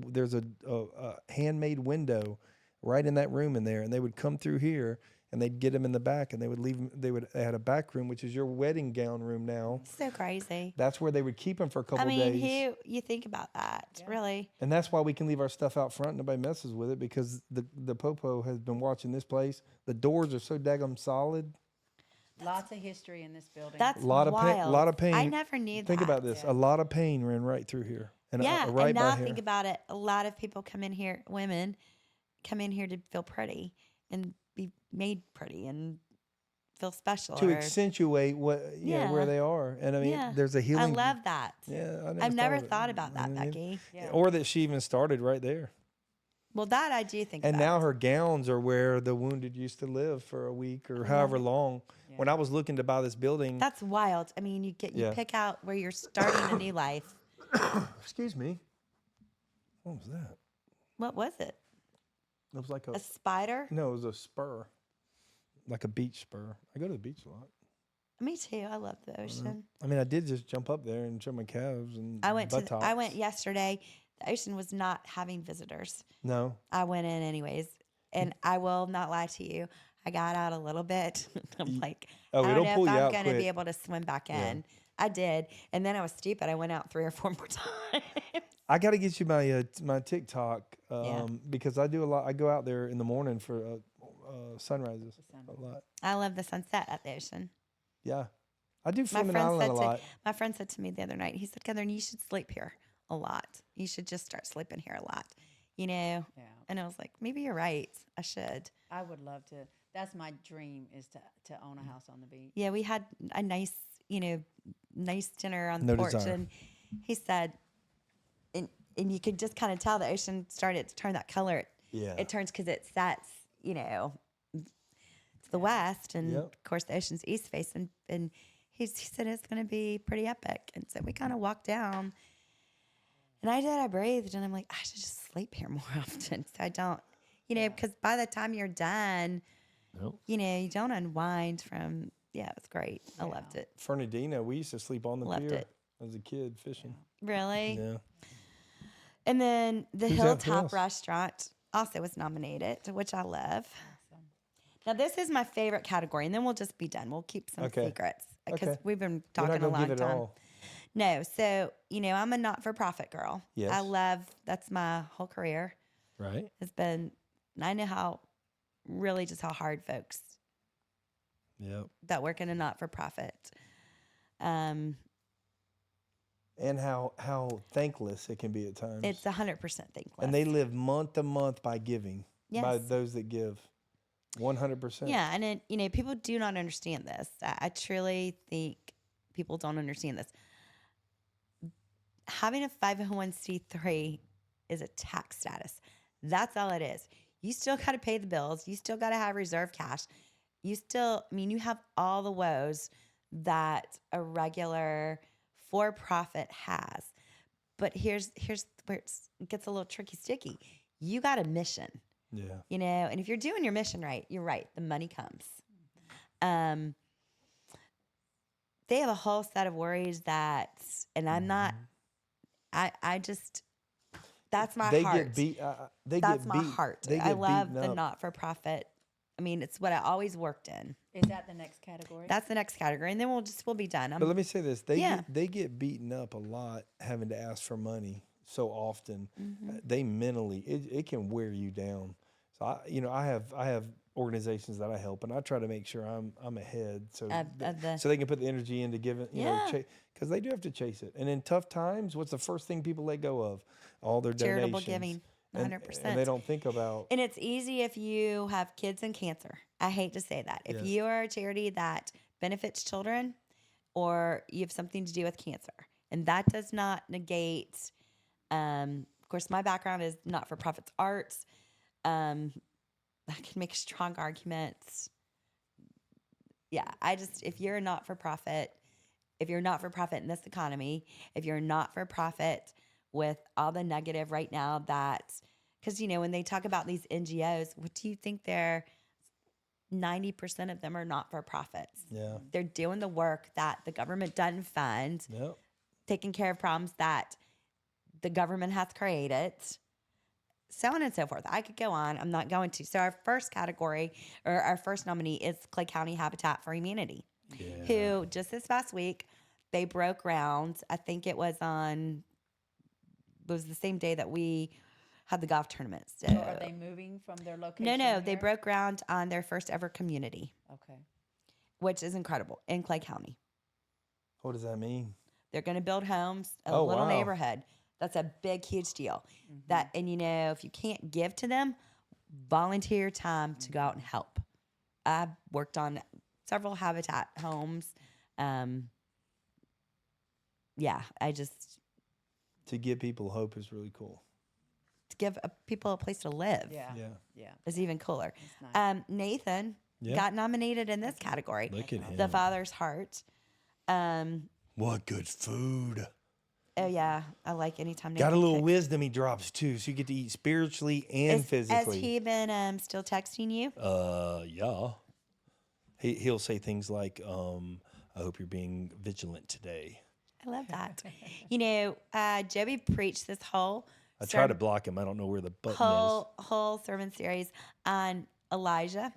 handmade window right in that room in there, and they would come through here, and they'd get them in the back, and they would leave. They had a back room, which is your wedding gown room now. So crazy. That's where they would keep them for a couple I mean, days. you think about that, really? And that's why we can leave our stuff out front. Nobody messes with it because the popo has been watching this place. The doors are so daggum solid. Lots of history in this building. That's A lot of pain. wild. Lot of pain. I never knew that. Think about this. A lot of pain ran right through here. And Yeah, right and now by here. think about it. A lot of people come in here, women come in here to feel pretty and be made pretty and feel special. to or- accentuate what Yeah. where they are. And I mean, Yeah. there's a I healing. love that. Yeah, I've never of it. thought about that, I mean, Becky. Yeah. Or that she even started right there. Well, that I do think And about. now her gowns are where the wounded used to live for a week or however long. When I was looking to buy this building, That's wild. I mean, you Yeah. pick out where you're starting a new life. excuse me, what was that? What was it? It was like A spider? no, it was a spur, like a beach spur. I go to the beach a lot. Me too. I love the ocean. I mean, I did just jump up there and show my calves and I went buttocks. yesterday. The ocean was not having visitors. No, I went in anyways, and I will not lie to you. I got out a little bit. I'm like, oh, I it'll don't know pull if you I'm out going to quick. be able to swim back in. I did, and then I was stupid. I went out 3 or 4 more times. I got to get you my my TikTok Yeah. because I do a lot. I go out there in the morning for sunrises a lot. I love the sunset at the ocean. Yeah, I do My Fleming friend Island said a lot. my friend said to me the other night. He said, "Katherine, you should sleep here a lot. You should just start sleeping here a lot." Yeah. And I was like, maybe you're right. I should. I would love to. That's my dream, is to own a house on the beach. Yeah, we had a nice, nice dinner on the No porch, desire. and he said, and you could just kind of tell the ocean started to turn that color. Yeah. It turns because it sets, to the west, and Yep. of course the ocean's east face, and he said it's going to be pretty epic, and so we kind of walked down, and I breathed, and I'm like, I should just sleep here more often, so I don't, because by the time you're done, Nope. you don't unwind from. Yeah, it was great. I loved it. Fernandina, we used to sleep on the Loved pier it. as a kid fishing. Really? Yeah. And then the Who's that? Who Hilltop else? Restaurant also was nominated, which I love. Now, this is my favorite category, and then we'll just be done. We'll keep some Okay. secrets because Okay. we've been You're talking not a gonna long give it time. all. No, so, I'm a not-for-profit girl. Yes. I love, that's my whole career. Right. Has been, and I know how hard folks Yep. that work in a not-for-profit. And how thankless it can be at times. It's 100% thankless. and they live month to month by giving. By Yes. those that give. 100%. Yeah, and people do not understand this. I truly think people don't understand this. Having a 501c3 is a tax status. That's all it is. You still got to pay the bills. You still got to have reserve cash. You have all the woes that a regular for-profit has. But here's where it gets a little tricky sticky. You got a mission, Yeah. and if you're doing your mission right, you're right. The money comes. They have a whole set of worries and I'm not, I just, that's my They heart. get beat. That's my heart. They I get love beaten the up. not-for-profit. I mean, it's what I always worked in. Is that the next category? That's the next category. And then we'll be done. But let me say this: Yeah. they get beaten up a lot having to ask for money so often. Mm-hmm. They mentally it can wear you down. So I have organizations that I help, and I try to make sure I'm ahead so so they can put the energy into giving because they do have to chase it. And in tough times, what's the first thing people let go of? All their charitable donations. giving. 100%. And they don't think about. And it's easy if you have kids and cancer. I hate to say that. If you are a charity that benefits children or you have something to do with cancer, and that does not negate, of course, my background is not-for-profits arts. I can make strong arguments. Yeah, if you're a not-for-profit in this economy, if you're not-for-profit with all the negative right now because, when they talk about these NGOs, what do you think 90% of them are not-for-profits? Yeah. They're doing the work that the government doesn't fund, Yep. taking care of problems that the government has created, so on and so forth. I could go on. I'm not going to. So our first category, or our first nominee, is Clay County Habitat for Humanity, who just this past week, they broke ground. I think it was the same day that we had the golf tournament. So, Or are they moving from their location? no, they here? broke ground on their first ever community, Okay. which is incredible, in Clay County. What does that mean? They're going to build homes, a Oh, little wow. neighborhood. That's a big, huge deal. Mm-hmm. And if you can't give to them, volunteer your time to go out and help. I've worked on several Habitat homes. To give people hope is really cool. To give people a place to live Yeah. Yeah. Yeah. is even cooler. That's nice. Nathan Yeah. got nominated in this category. Look at him. The Father's Heart. What good food. Oh yeah, I like anytime. Got a Nathan little cooks. wisdom he drops too, so you get to eat spiritually and Has physically. he been still texting you? Yeah. He'll say things like, I hope you're being vigilant today. I love that. Joby preached this whole I try to block him. I don't know where the button is. whole sermon series on Elijah,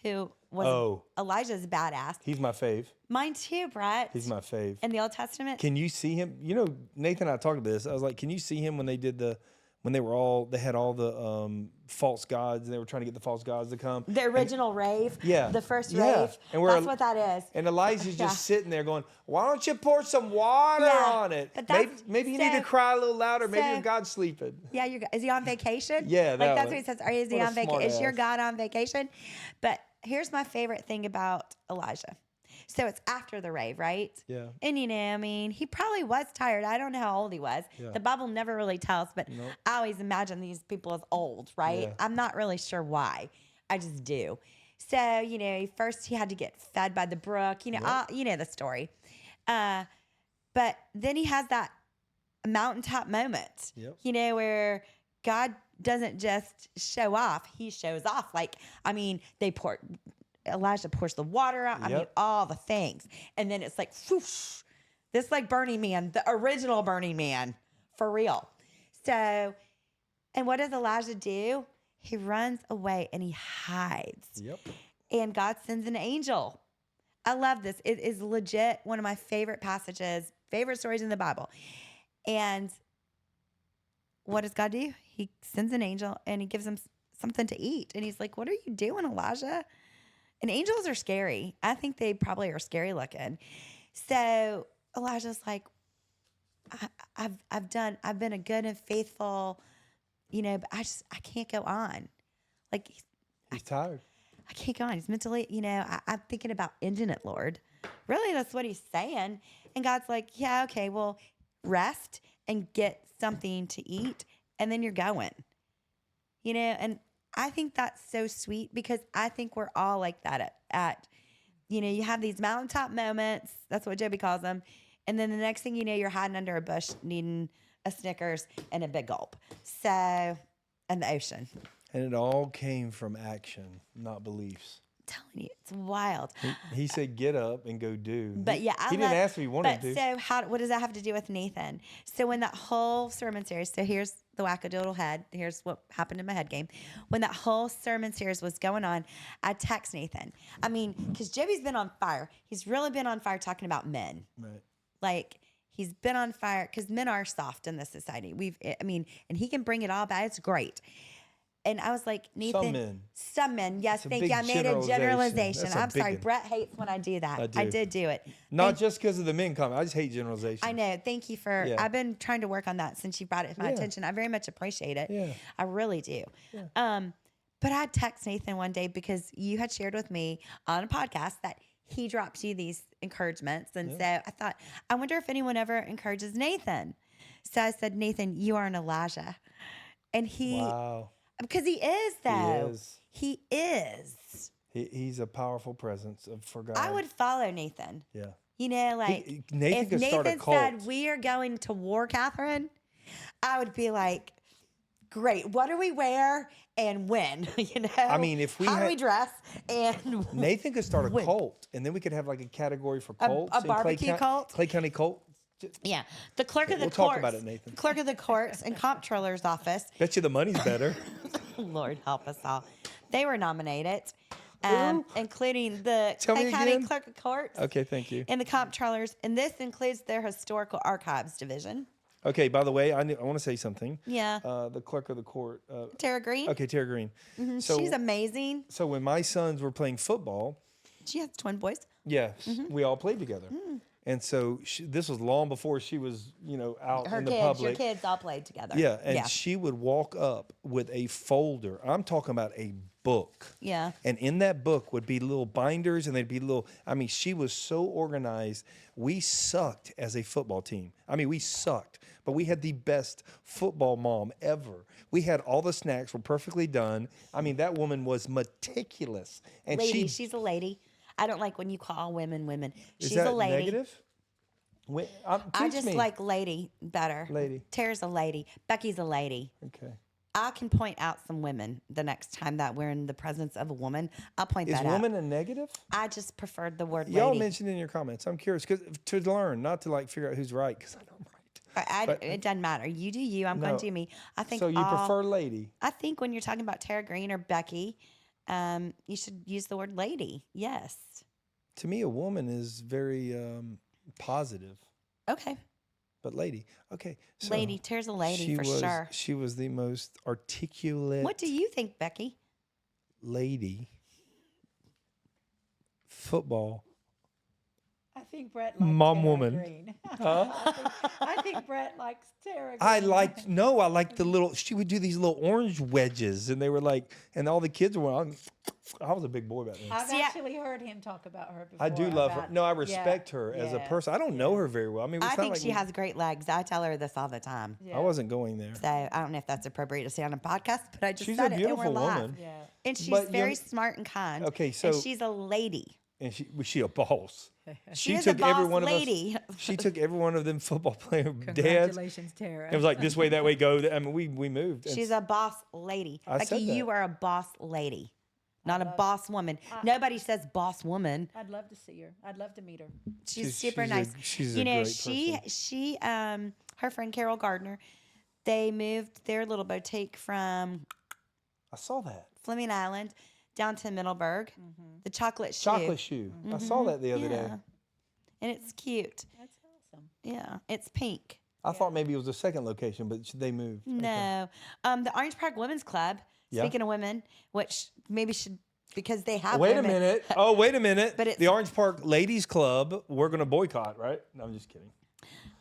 who was Elijah's badass. He's my fave. Mine too, Brett. He's my fave. In the Old Testament. Can you see him? Nathan and I talked about this. I was like, can you see him when they did they had all the false gods, and they were trying to get the false gods to come? The original rave. Yeah. The first Yeah. rave. And That's what that is. And Elijah's Yeah. just sitting there going, why don't you pour some water Yeah, on it? but Maybe, that's- maybe you need to cry a little louder. Maybe so- your God's sleeping. Yeah, is he on vacation? Yeah, like that that's one. what he says. Is he What a on vacation? smart Is your ass. God on vacation? But here's my favorite thing about Elijah. So it's after the rave, right? Yeah. And he probably was tired. I don't know how old he was. Yeah. The Bible never really tells, but Nope. I always imagine these people as old, right? Yeah. I'm not really sure why. I just do. So, first he had to get fed by the brook. You know the story. But then he has that mountaintop moment, Yep. where God doesn't just show off. He shows off. Elijah pours the water out. Yep. All the things. And then it's like, whoosh, this like Burning Man, the original Burning Man, for real. So, and what does Elijah do? He runs away and he hides. Yep. And God sends an angel. I love this. It is legit one of my favorite passages, favorite stories in the Bible. And what does God do? He sends an angel and he gives him something to eat. And he's like, what are you doing, Elijah? And angels are scary. I think they probably are scary looking. So Elijah's like, I've been a good and faithful, but I can't go on. Like He's tired. I can't go on. He's mentally, I'm thinking about ending it, Lord. Really, that's what he's saying. And God's like, yeah, okay, well, rest and get something to eat, and then you're going. And I think that's so sweet because I think we're all like that at you have these mountaintop moments. That's what Joby calls them. And then the next thing you know, you're hiding under a bush needing a Snickers and a big gulp. So, and the ocean. And it all came from action, not beliefs. I'm telling you, it's wild. He said, "Get up and go do." But yeah, he didn't ask if he wanted to. So what does that have to do with Nathan? So when that whole sermon series, so here's the wackadoodle head. Here's what happened in my head game. When that whole sermon series was going on, I text Nathan. I mean, because Joby's been on fire. He's really been on fire talking about men. Right. Like he's been on fire because men are soft in this society. And he can bring it all back. It's great. And I was like, Nathan. Some men. Yes, It's a thank big you. I made a generalization. That's a I'm big sorry. one. Brett hates when I do that. I I do. did do it. Not just because of the men comment. I just hate generalization. I know. Thank you for. Yeah. I've been trying to work on that since you brought it to my attention. I very much appreciate it. Yeah. I really do. Yeah. But I text Nathan one day because you had shared with me on a podcast that he drops you these encouragements, and so I thought, I wonder if anyone ever encourages Nathan. So I said, Nathan, you are an Elijah, and he. Wow. Because he is, though. He is. He is. He's a powerful presence for God. I would follow Nathan. Yeah. You know, like Nathan if could start a Nathan cult. said we are going to war, Katherine, I would be like, great. What do we wear and when? You know. I mean, if we how do had- we dress and Nathan could start a when? cult, and then we could have like a category for cults. a in barbecue cult? Clay County cult. yeah, the clerk of the We'll courts. talk about it, Nathan. The clerk of the courts and comptroller's office. Bet you the money's better. Lord help us all. They were nominated, including the Tell Clay me County again? Clerk of Courts. Okay, thank you. And the comptrollers, and this includes their historical archives division. Okay, by the way, I want to say something. Yeah. The clerk of the court. Tara Green. Okay, Tara Green. So, She's amazing. so when my sons were playing football, She has twin boys. yes, Mm-hmm. we all played together. And so this was long before she was, out Her in the kids, public. your kids all played together. Yeah, and she would walk up with a folder. I'm talking about a book. Yeah. And in that book would be little binders, and they'd be she was so organized. We sucked as a football team. We sucked, but we had the best football mom ever. We had all the snacks were perfectly done. That woman was meticulous. And She's a lady. I don't like when you call women women. is She's that a lady. negative? I Teach just me. like lady better. Lady. Tara's a lady. Becky's a lady. Okay. I can point out some women the next time that we're in the presence of a woman. I'll point Is that woman out. a negative? I just preferred the word Y'all lady. mentioned in your comments. I'm curious to learn, not to figure out who's right, because I know I'm right. It doesn't matter. You do you. I'm going to do me. I think. So you prefer lady? I think when you're talking about Tara Green or Becky, you should use the word lady. Yes. To me, a woman is very positive, Okay. but lady. Okay. So Lady. Tara's a lady she for was, sure. She was the most articulate What do you think, Becky? lady. Football. I think Brett likes Mom Tara woman. Green. I think Brett likes Tara Green. I liked the little. She would do these little orange wedges, and they were like, and all the kids were on. I was a big boy back then. I've See, actually heard him talk about her before. I do love her. about- No, I respect her as a yeah, person. I don't know her very well. It's I not think like she has great legs. I tell her this all the time. Yeah. I wasn't going there. So I don't know if that's appropriate to say on a podcast, but I just She's said a it and we're beautiful live. woman. Yeah. And she's But very you- smart and kind. Okay, and so- she's a lady. And she a boss. She is a boss lady. She took every one of them football player dads. Congratulations, Tara. It was like this way, that way, go. We moved. And She's a boss lady. I Becky, said you that. are a boss lady, not a boss woman. Nobody says boss woman. I'd love to see her. I'd love to meet her. She's super she's a- nice. she's a you know, great she her friend Carol Gardner, they moved their little boutique from I saw that Fleming Island down to Middleburg. The chocolate shoe. chocolate shoe. I saw that the other day. Yeah. And it's cute. That's awesome. Yeah, it's pink. I thought maybe it was a second location, but they moved. Okay. No. The Orange Park Women's Club, Yeah. speaking of women, which maybe should, because they have Wait a women. minute. Oh, wait a minute. But it's- the Orange Park Ladies Club, we're going to boycott, right? No, I'm just kidding.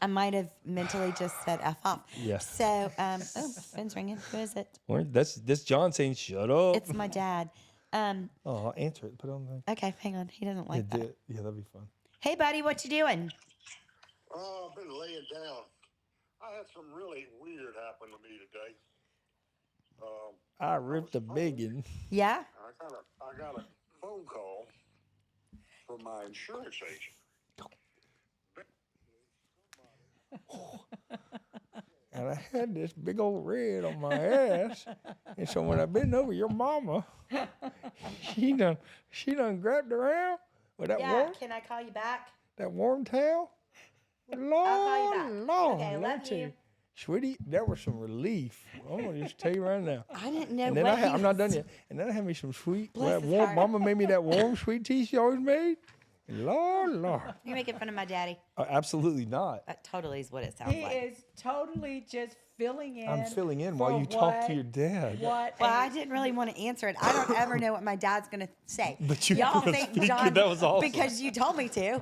I might have mentally just said F off. Yes. So, phone's ringing. Who is it? That's John saying, shut up. It's my dad. Oh, I'll answer it. Put it on the thing. Okay, hang on. He doesn't like that. Yeah, that'd be fun. Hey, buddy, what you doing? Oh, I've been laying down. I had some really weird happen to me today. I ripped a biggin. Yeah. I got a phone call from my insurance agent. And I had this big old red on my ass. And so when I bent over your mama, she done grabbed around with that Can I call you back? warm towel. Lord, call you back. Lord, Okay, let love me tell you. Sweetie, that was some relief. I'm gonna just tell you right now. I didn't know And then what I'm not done yet. And then I had me some sweet, Bless that his warm. heart. Mama made me that warm sweet tea she always made. Lord. You're making fun of my daddy. Absolutely not. That totally is what it sounds He like. is totally just filling in. I'm filling in while for you talk to what- your dad. What? Well, a- I didn't really want to answer it. I don't ever know what my dad's gonna say. But you Y'all put on think speaker. John? That was awesome. Because you told me to.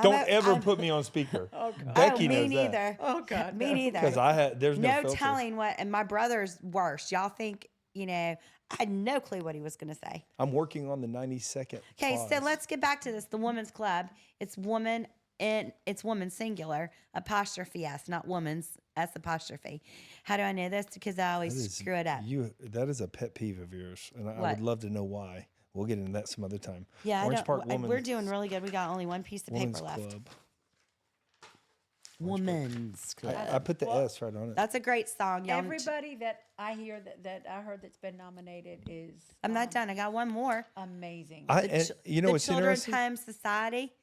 Don't ever put me on speaker. Becky me knows neither. that. Oh God. Me no. neither. Because there's no No filter. telling what. And my brother's worse. Y'all think I had no clue what he was gonna say. I'm working on the 90-second. Okay, so pause. let's get back to this. The women's club. It's woman and it's woman singular apostrophe s, not woman's s apostrophe. How do I know this? Because I always That is- screw it up. That is a pet peeve of yours, and I What? would love to know why. We'll get into that some other time. Yeah, Orange I Park don't. Women's, We're doing really good. We got only one piece of Women's paper left. Club. Woman's club. I put the Well, S right on it. That's a great song. Y'all. Everybody that I hear that I heard that's been nominated is I'm not done. I got one more. amazing. And you know the what's Children's interesting? Home Society.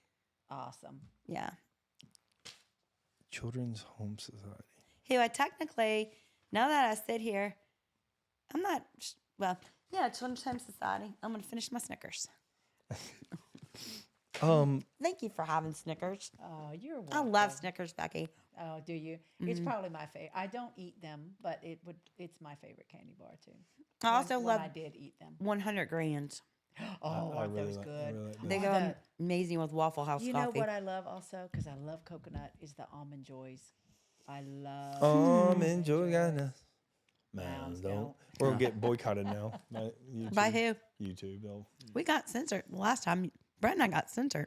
Awesome. Yeah. Children's Home Society. Who I technically, now that I sit here, I'm not, Children's Home Society. I'm going to finish my Snickers. Thank you for having Snickers. Oh, you're I welcome. love Snickers, Becky. Oh, do you? It's probably my favorite. I don't eat them, but it's my favorite candy bar too. I also when love I did eat them. 100 Grands. Oh, I aren't really those like- I good? really like They those. go The- amazing with Waffle House You know coffee. what I love also, because I love coconut, is the Almond Joys. I love. Almond Joy got us. Mounds Don't. don't. We're gonna get boycotted now. By YouTube. By who? YouTube. We got censored last time. Brett and I got censored.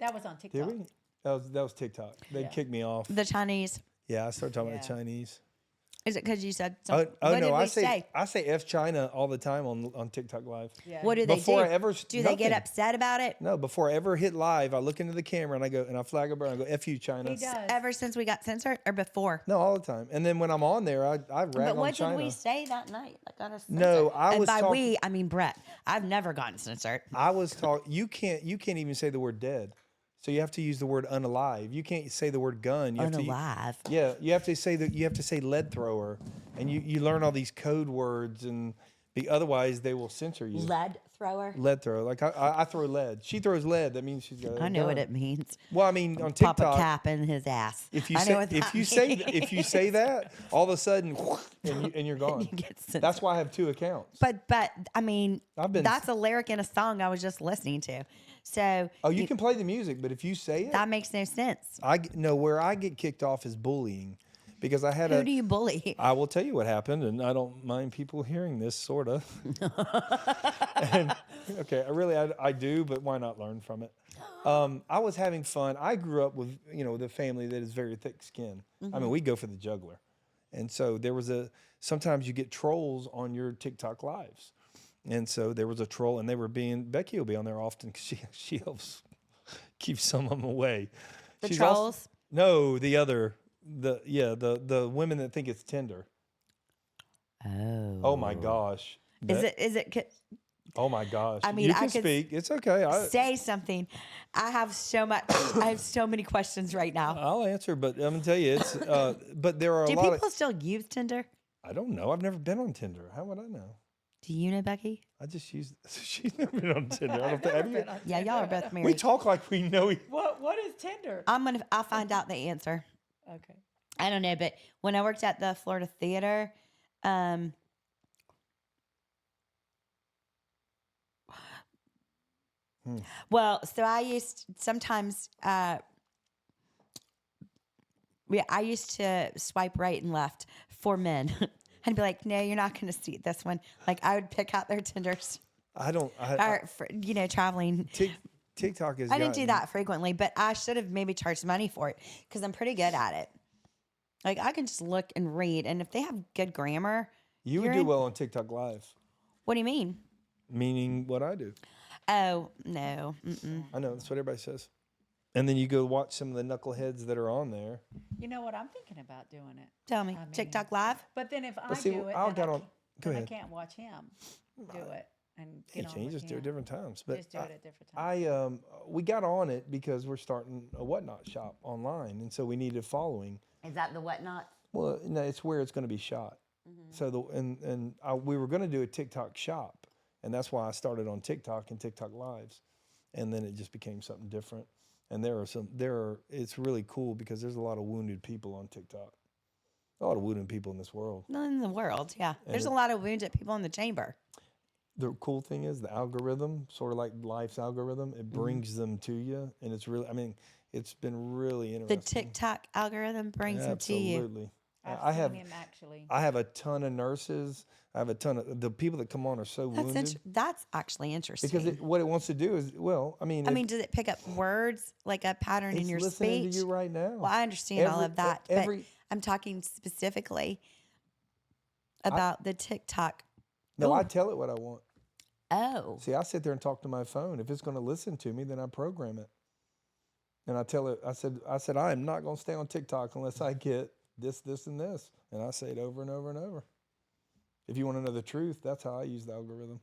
That was on TikTok. Did we? That was TikTok. They Yeah. kicked me off. The Chinese. Yeah, I started talking about the Yeah. Chinese. Is it because you said Oh, something? What no, did we I say? say F China all the time on TikTok Live. Yeah. What do they Before do? I ever do they get nothing. upset about it? No, before I ever hit live, I look into the camera and I go and I flag up and I go F you China. He does. Ever since we got censored or before? No, all the time. And then when I'm on there, I rag But on what China. did we say that night that got us censored? No, I and was by talking- we, I mean Brett. I've never gotten censored. I was talking. You can't even say the word dead. So you have to use the word unalive. You can't say the word gun. You have to, Unalive. yeah, you have to say that. You have to say lead thrower, and you learn all these code words, and otherwise they will censor you. Lead thrower. Lead throw. Like I throw lead. She throws lead. That means she's got. I know what it means. Well, I mean on Pop a TikTok, cap in his ass. if you I know say what that if you say that, all of a sudden, and you're gone. You get censored. That's why I have 2 accounts. But I mean, I've been- that's a lyric in a song I was just listening to. So Oh, you can play the music, but if you say it, that makes no sense. where I get kicked off is bullying, because I had Who do you bully? I will tell you what happened, and I don't mind people hearing this, sort of. Okay, I do, but why not learn from it? I was having fun. I grew up with, the family that is very thick skinned. I mean, we go for the juggler. And so sometimes you get trolls on your TikTok lives. And so there was a troll, and Becky will be on there often because she helps keep some of them away. The She's also- trolls? No, the other, the women that think it's Tinder. Oh. Oh my gosh. Is it? Oh my gosh. I mean, you I can could speak. It's okay. Say something. I have so many questions right now. I'll answer, but I'm gonna tell you, it's. But there are Do a lot people of. still use Tinder? I don't know. I've never been on Tinder. How would I know? Do you know, Becky? I just use. She's never been on Tinder. I don't think. Have you? Yeah, y'all are both married. We talk like we know. What is Tinder? I'll find out the answer. Okay. I don't know, but when I worked at the Florida Theater, well, so I used sometimes, I used to swipe right and left for men. I'd be like, no, you're not going to see this one. Like I would pick out their Tinders, I don't. or for, traveling. TikTok is. I didn't do that frequently, but I should have maybe charged money for it because I'm pretty good at it. Like I can just look and read, and if they have good grammar, You would You're do in- well on TikTok Live, What do you mean? meaning what I do. Oh, no. I know, that's what everybody says. And then you go watch some of the knuckleheads that are on there. You know what? I'm thinking about doing it. Tell me. I mean, TikTok Live? But then if I see, do it, I'll then, get I, on- ca- go then I ahead. can't watch him do it and You get on can't with just do him. it different times. But Just do it at different times. we got on it because we're starting a whatnot shop online, and so we needed following. Is that the whatnot? Well, no, it's where it's going to be shot. So we were going to do a TikTok shop, and that's why I started on TikTok and TikTok Lives, and then it just became something different. And it's really cool because there's a lot of wounded people on TikTok, a lot of wounded people in this world. Not in the world, yeah. There's a lot of wounded people in the chamber. The cool thing is the algorithm, sort of like life's algorithm, it brings them to you, and it's really, I mean, it's been really The interesting. TikTok algorithm brings them to you. Absolutely. I've seen him actually. I have a ton of nurses. I have a ton of the people that come on are so wounded That's actually interesting. because what it wants to do is, well, I mean, does it pick up words like a pattern in it's your listening speech? to you right now. Well, I understand all Every- of that, every- but I'm talking specifically about the TikTok. No, I Ooh. tell it what I want. Oh, See, I sit there and talk to my phone. If it's going to listen to me, then I program it. And I tell it, I said, I am not going to stay on TikTok unless I get this, this, and this. And I say it over and over and over. If you want to know the truth, that's how I use the algorithm.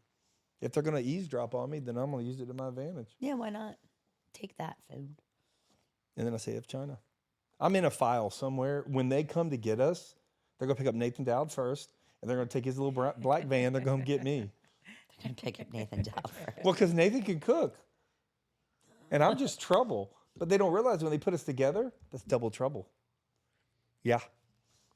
If they're going to eavesdrop on me, then I'm going to use it to my advantage. yeah, why not? Take that, food. And then I say, F China. I'm in a file somewhere. When they come to get us, they're going to pick up Nathan Dowd first, and they're going to take his little black van. They're going to get me. They're going to pick up Nathan Dollar. Well, because Nathan can cook. And I'm just trouble. But they don't realize when they put us together, that's double trouble. Yeah.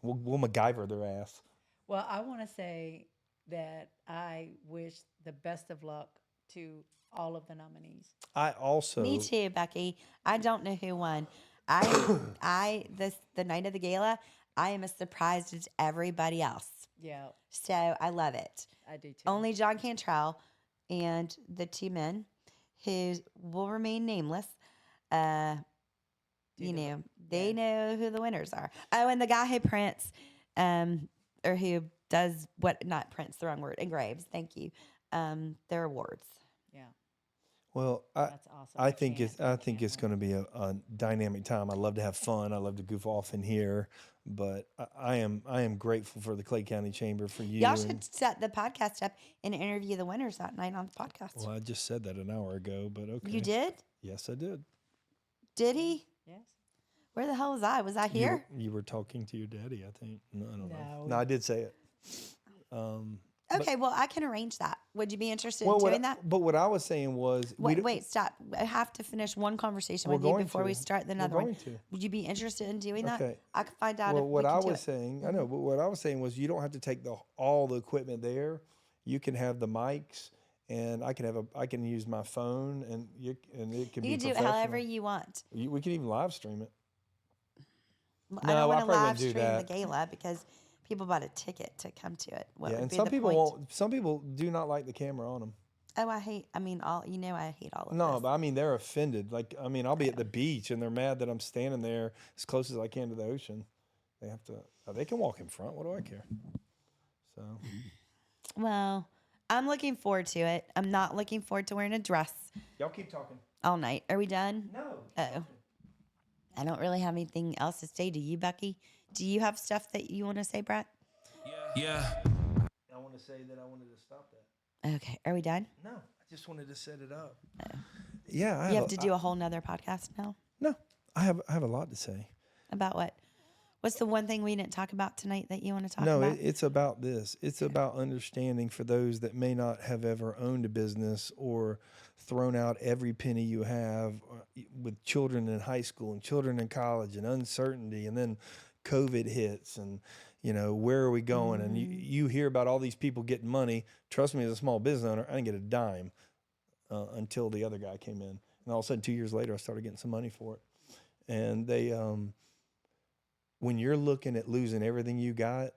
We'll MacGyver their ass. Well, I want to say that I wish the best of luck to all of the nominees. I also. Me too, Becky. I don't know who won. The night of the gala, I am as surprised as everybody else. Yeah, So I love it. I do too. Only John Cantrell and the two men who will remain nameless. They know who the winners are. Oh, and the guy who prints, or who does not prints, the wrong word, engraves. Thank you. Their awards. Yeah, Well, that's awesome. I think can't it's going to be a dynamic time. I love to have fun. I love to goof off in here, but I am grateful for the Clay County Chamber, for you. Y'all should set the podcast up and interview the winners that night on the podcast. Well, I just said that an hour ago, but okay. You did? Yes, I did. Did he? Yes. Where the hell was I? Was I here? You were talking to your daddy, I think. No, I don't know. No. No, I did say it. Okay, well, I can arrange that. Would you be interested Well, in doing that? But what I was saying was, Wait, stop. I have to finish one conversation with We're you going before we to. start We're another one. going to. Would you be interested in doing that? Okay. I could find out Well, if what we I can do was it. saying, I know, but what I was saying was, you don't have to take all the equipment there. You can have the mics, and I can use my phone, and it can You be can do it professional. however you want. We can even live stream it. I No, don't I want to probably live wouldn't do stream the that. gala because people bought a ticket to come to it. What Yeah, would and be some the people point? won't. Some people do not like the camera on them. Oh, I hate all of No, this. but I mean, they're offended. Like, I mean, I'll be at the beach and they're mad that I'm standing there as close as I can to the ocean. They have to. They can walk in front. What do I care? So. Well, I'm looking forward to it. I'm not looking forward to wearing a dress Y'all keep talking. all night. Are we done? No. Oh. I don't really have anything else to say. Do you, Becky? Do you have stuff that you want to say, Brett? Yeah. I want to say that I wanted to stop that. Okay. Are we done? No, I just wanted to set it up. Yeah, You have to do a whole nother podcast now? No, I have a lot to say. About what? What's the one thing we didn't talk about tonight that you want to talk No, about? it's about this. It's about understanding for those that may not have ever owned a business or thrown out every penny you have with children in high school and children in college and uncertainty, and then COVID hits and, where are we going? And you hear about all these people getting money. Trust me, as a small business owner, I didn't get a dime until the other guy came in. And all of a sudden, 2 years later, I started getting some money for it. And they... when you're looking at losing everything you got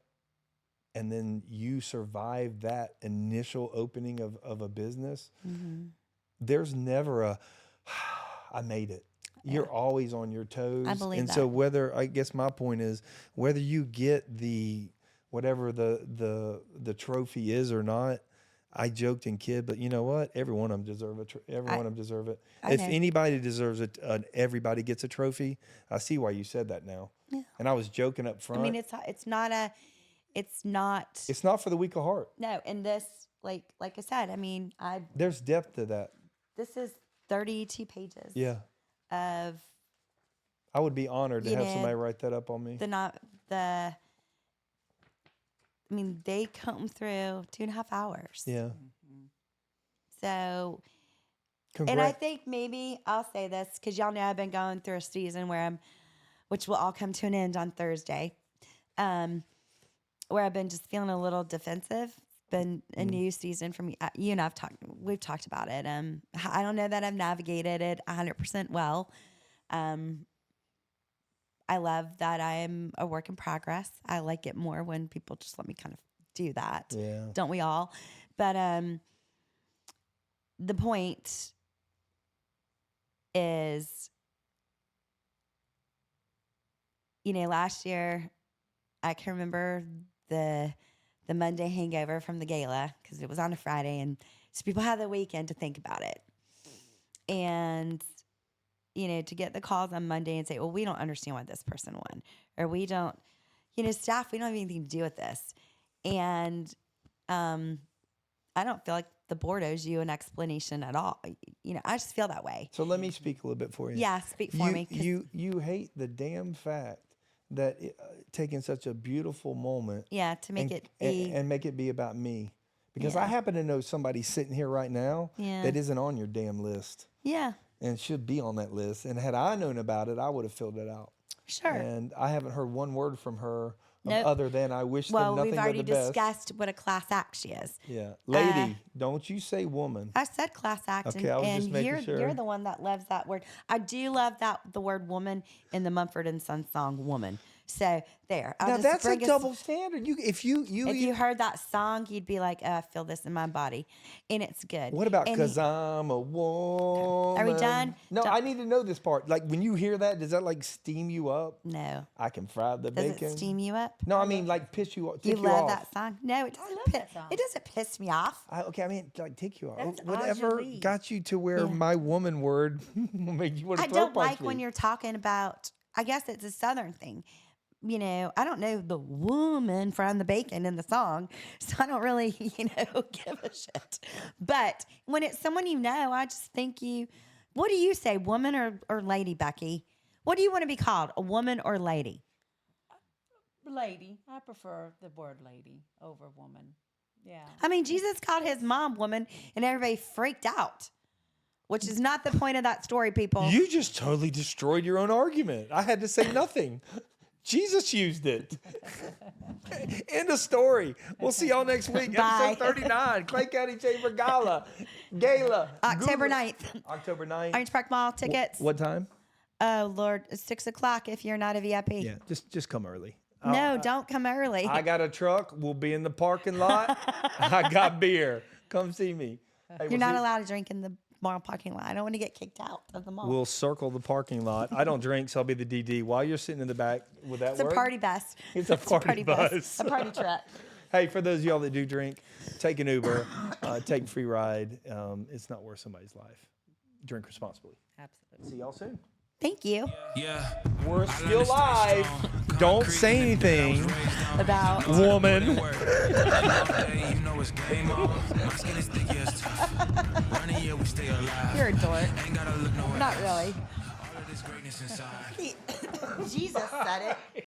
and then you survive that initial opening of a business, there's never I made it. You're always on your toes. I believe and that. so I guess my point is, whether you get the whatever the trophy is or not. I joked and kid, but you know what? Every one of them deserve every one of them deserve it. I If know. anybody deserves it, everybody gets a trophy. I see why you said that now. Yeah. And I was joking up front. I mean, it's not. It's not for the weak of heart. No, and this, like I said, I mean, There's depth to that. this is 32 pages. Yeah. Of I would be honored to You have know, somebody write that up on me. I mean, they come through 2.5 hours. Yeah. So, Congrats. and I think maybe I'll say this because y'all know I've been going through a season which will all come to an end on Thursday, where I've been just feeling a little defensive. It's been a new season for me. You and we've talked about it. I don't know that I've navigated it 100% well. I love that I am a work in progress. I like it more when people just let me kind of do that. Yeah. Don't we all? But the point is, last year I can remember the Monday hangover from the gala because it was on a Friday, and so people had the weekend to think about it. And to get the calls on Monday and say, well, we don't understand why this person won, or we don't, staff, we don't have anything to do with this. And I don't feel like the board owes you an explanation at all. I just feel that way. So let me speak a little bit for you. Yeah, speak for me. 'Cause You hate the damn fact that taking such a beautiful moment yeah, to make it be. and make it be about me. Because Yeah. I happen to know somebody sitting here right now Yeah. that isn't on your damn list Yeah, and should be on that list. And had I known about it, I would have filled it out. sure. And I haven't heard one word from her Nope. other than I wish Well, them nothing we've already but the best. discussed what a class act she is. Yeah. Lady, don't you say woman. I said class act, Okay, I was just and making sure. you're the one that loves that word. I do love the word woman in the Mumford and Sons song "Woman." So there. I'll Now just that's a bring us- double standard. If you If you heard that song, you'd be like, I feel this in my body. And it's good. What about And because I'm a woman? Are we done? No, Don't- I need to know this part. Like when you hear that, does that like steam you up? No. I can fry the Does bacon. it steam you up? No, I mean like piss you off. You Tick you love off. that song? No, it doesn't. love that song. It doesn't piss me off. Okay, I mean like tick you off. That's Whatever Aja Lee. got you to where my woman word made you want to I throw don't punch like me. when you're talking about. I guess it's a Southern thing. I don't know the woman from the bacon in the song, so I don't really, give a shit. But when it's someone I just think what do you say, woman or lady, Becky? What do you want to be called, a woman or lady? Lady. I prefer the word lady over woman. Yeah. I mean, Jesus called his mom woman, and everybody freaked out, which is not the point of that story, people. You just totally destroyed your own argument. I had to say nothing. Jesus used it. End of story. We'll see y'all next week. Bye. Episode 39, Clay County Chamber Gala. October Google- 9th. October 9th. Orange Park Mall tickets. What time? Oh, Lord. It's 6 o'clock if you're not a VIP. Yeah, just come early. No, don't come early. I got a truck. We'll be in the parking lot. I got beer. Come see me. Hey, You're not allowed to drink in the mall parking lot. I don't want to get kicked out of the mall. We'll circle the parking lot. I don't drink, so I'll be the DD. While you're sitting in the back, would that It's a work? party bus. It's a party bus. A party truck. Hey, for those of y'all that do drink, take an Uber, take a free ride. It's not worth somebody's life. Drink responsibly. Absolutely. See y'all soon. Thank you. Yeah. We're still live. Don't say anything, About woman. You know it's game on. My skin is thick, yeah, it's tough. Running, yeah, we stay alive. you're a dork. Ain't gotta look nowhere. Not really. All of this greatness inside. Jesus said it.